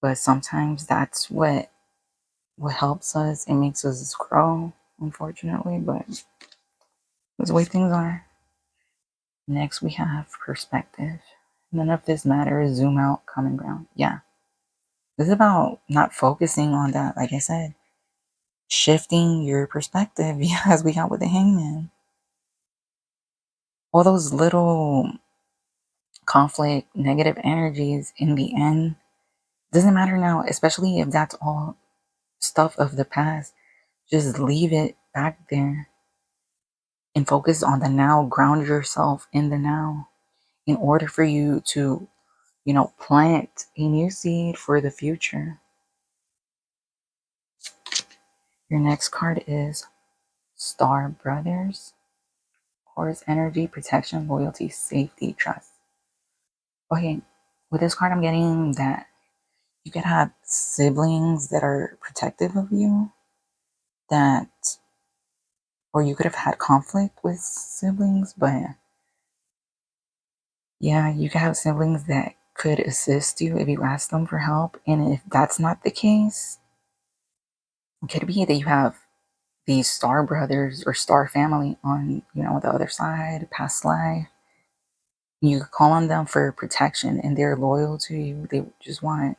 but sometimes that's what helps us. It makes us grow, unfortunately, but that's the way things are. Next, we have perspective. None of this matters. Zoom out, common ground. Yeah. This is about not focusing on that. Like I said, shifting your perspective. Yeah, as we got with the hangman. All those little conflict, negative energies, in the end, doesn't matter now, especially if that's all stuff of the past. Just leave it back there and focus on the now. Ground yourself in the now in order for you to, plant a new seed for the future. Your next card is Star Brothers. Horse energy, protection, loyalty, safety, trust. Okay, with this card, I'm getting that you could have siblings that are protective of you, that, or you could have had conflict with siblings, but yeah, you could have siblings that could assist you if you ask them for help. And if that's not the case, it could be that you have these star brothers or star family on, the other side, past life. You call on them for protection and they're loyal to you. They just want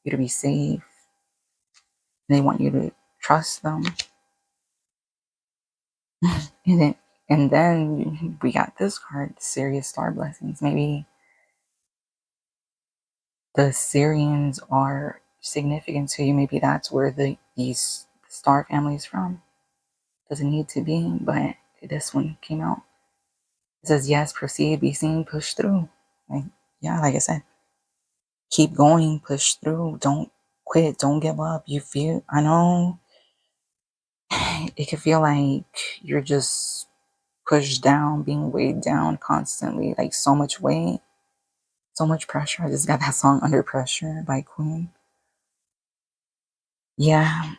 you to be safe. They want you to trust them. and then we got this card, serious star blessings. Maybe the Syrians are significant to you. Maybe that's where these star families from. Doesn't need to be, but this one came out. It says, yes, proceed, be seen, push through. Like I said, keep going, push through. Don't quit, don't give up. I know it can feel like you're just pushed down, being weighed down constantly, like so much weight, so much pressure. I just got that song Under Pressure by Queen. Yeah,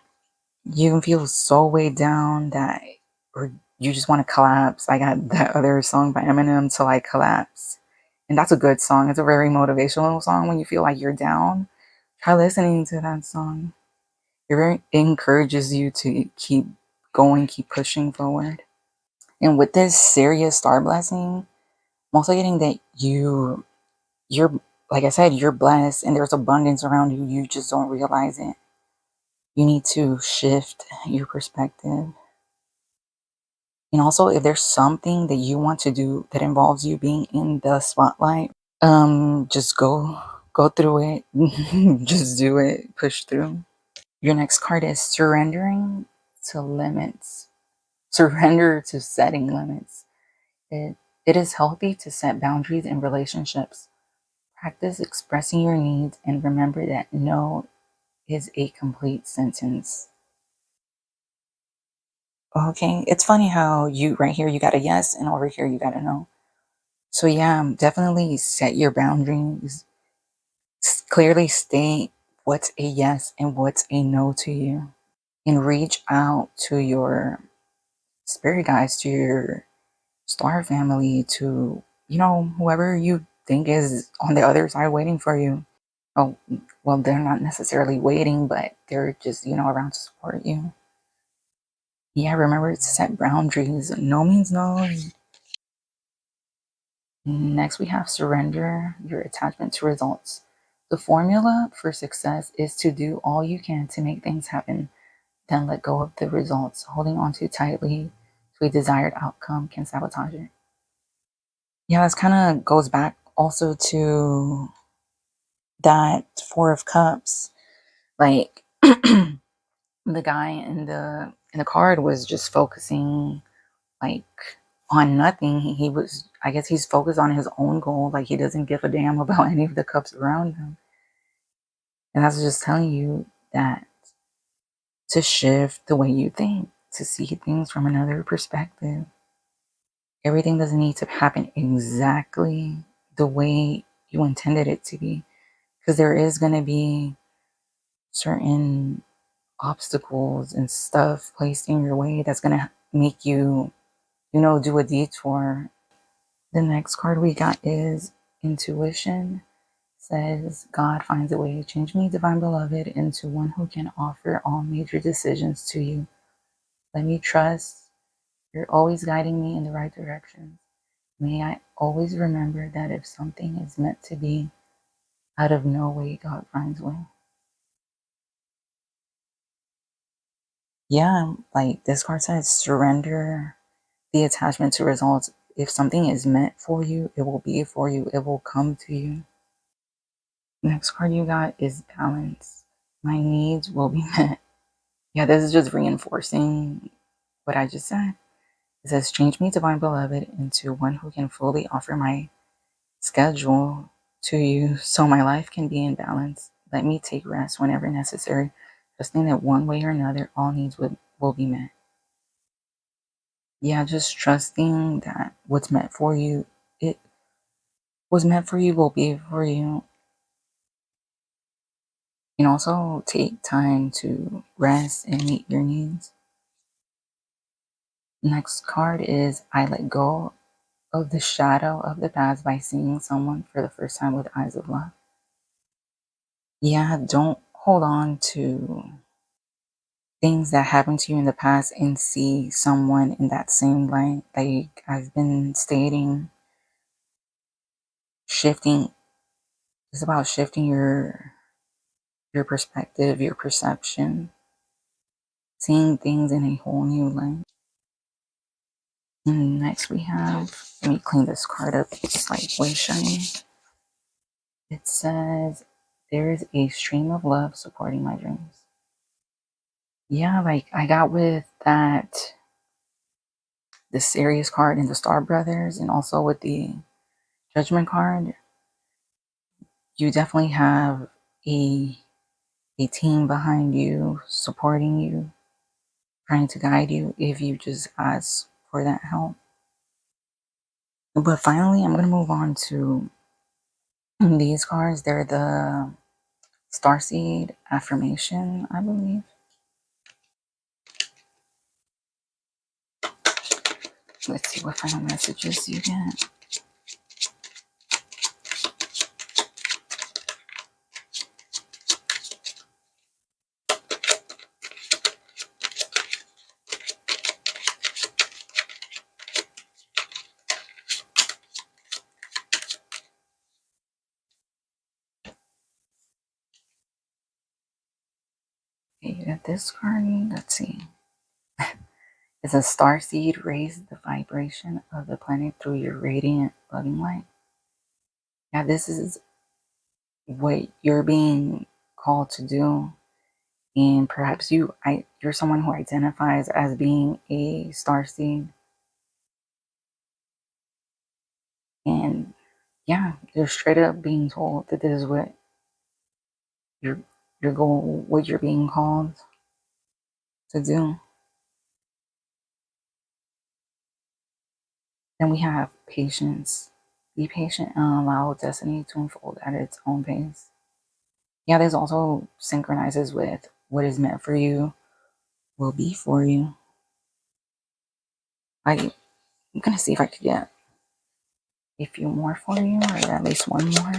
you can feel so weighed down that, or you just want to collapse. I got that other song by Eminem, Till I Collapse. And that's a good song. It's a very motivational song when you feel like you're down. Try listening to that song. It encourages you to keep going, keep pushing forward. And with this serious star blessing, I'm also getting that you're like I said, you're blessed and there's abundance around you. You just don't realize it. You need to shift your perspective. And also, if there's something that you want to do that involves you being in the spotlight, just go through it. Just do it. Push through. Your next card is surrendering to limits. Surrender to setting limits. It is healthy to set boundaries in relationships. Practice expressing your needs and remember that no is a complete sentence. Okay, it's funny how you right here you got a yes and over here you got a no. So yeah, definitely set your boundaries. Clearly state what's a yes and what's a no to you. And reach out to your spirit guides, to your star family, to, whoever you think is on the other side waiting for you. Oh, well, they're not necessarily waiting, but they're just, around to support you. Yeah, remember to set boundaries. No means no. Next, we have surrender your attachment to results. The formula for success is to do all you can to make things happen, then let go of the results. Holding on too tightly to a desired outcome can sabotage it. Yeah, this kind of goes back also to that Four of Cups. Like the guy in the card was just focusing like on nothing. He was, I guess he's focused on his own goal. Like he doesn't give a damn about any of the cups around him. And that's just telling you that to shift the way you think, to see things from another perspective. Everything doesn't need to happen exactly the way you intended it to be, because there is going to be certain obstacles and stuff placed in your way that's going to make you, do a detour. The next card we got is intuition. Says, God finds a way to change me, divine beloved, into one who can offer all major decisions to you. Let me trust you're always guiding me in the right direction. May I always remember that if something is meant to be, out of no way, God finds way. Yeah, like this card says, surrender the attachment to results. If something is meant for you, it will be for you. It will come to you. Next card you got is balance. My needs will be met. Yeah, this is just reinforcing what I just said. It says, change me, divine beloved, into one who can fully offer my schedule to you so my life can be in balance. Let me take rest whenever necessary, trusting that one way or another, all needs will be met. Yeah, just trusting that what's meant for you, it was meant for you will be for you. And also take time to rest and meet your needs. Next card is I let go of the shadow of the past by seeing someone for the first time with eyes of love. Yeah, don't hold on to things that happened to you in the past and see someone in that same light. Like I've been stating, shifting is about shifting your perspective, your perception, seeing things in a whole new light. And next we have, let me clean this card up, it's slightly shiny. It says, there is a stream of love supporting my dreams. Yeah, like I got with that, the Serious card in the Star Brothers, and also with the Judgment card. You definitely have a team behind you, supporting you, trying to guide you if you just ask for that help. But finally, I'm going to move on to these cards. They're the Starseed affirmation, I believe. Let's see what final messages you get. Okay, you got this card. Let's see. It's a starseed. Raise the vibration of the planet through your radiant, loving light. Yeah, this is what you're being called to do. And perhaps you're someone who identifies as being a starseed. And yeah, you're straight up being told that this is what your goal, what you're being called to do. Then we have patience. Be patient and allow destiny to unfold at its own pace. Yeah, this also synchronizes with what is meant for you will be for you. I'm gonna see if I could get a few more for you, or at least one more.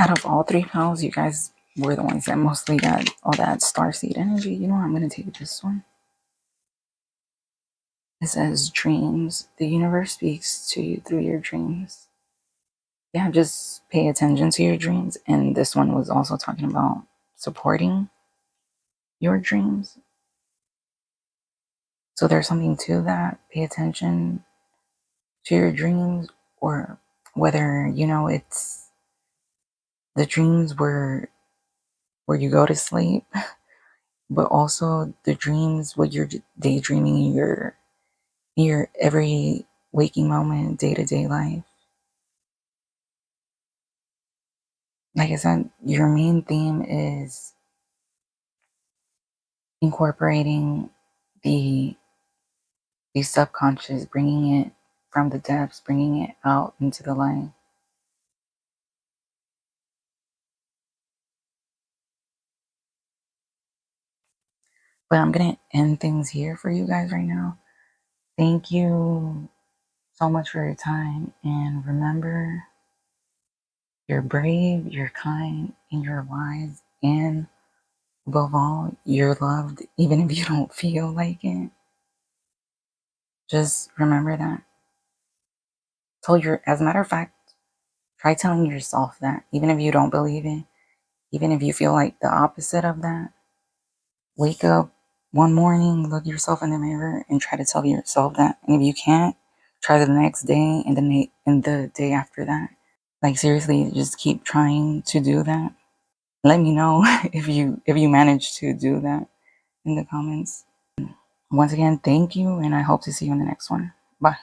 Out of all three piles, you guys were the ones that mostly got all that starseed energy. You know what? I'm gonna take this one. It says dreams. The universe speaks to you through your dreams. Yeah, just pay attention to your dreams. And this one was also talking about supporting your dreams. So there's something to that. Pay attention to your dreams, or whether, it's the dreams where you go to sleep, but also the dreams what you're daydreaming in your every waking moment, day-to-day life. Like I said, your main theme is incorporating the subconscious, bringing it from the depths, bringing it out into the light. But I'm going to end things here for you guys right now. Thank you so much for your time. And remember, you're brave, you're kind, and you're wise. And above all, you're loved, even if you don't feel like it. Just remember that. As a matter of fact, try telling yourself that, even if you don't believe it, even if you feel like the opposite of that. Wake up one morning, look yourself in the mirror, and try to tell yourself that. And if you can't, try the next day and the day after that. Like seriously, just keep trying to do that. Let me know if you manage to do that in the comments. Once again, thank you, and I hope to see you in the next one. Bye.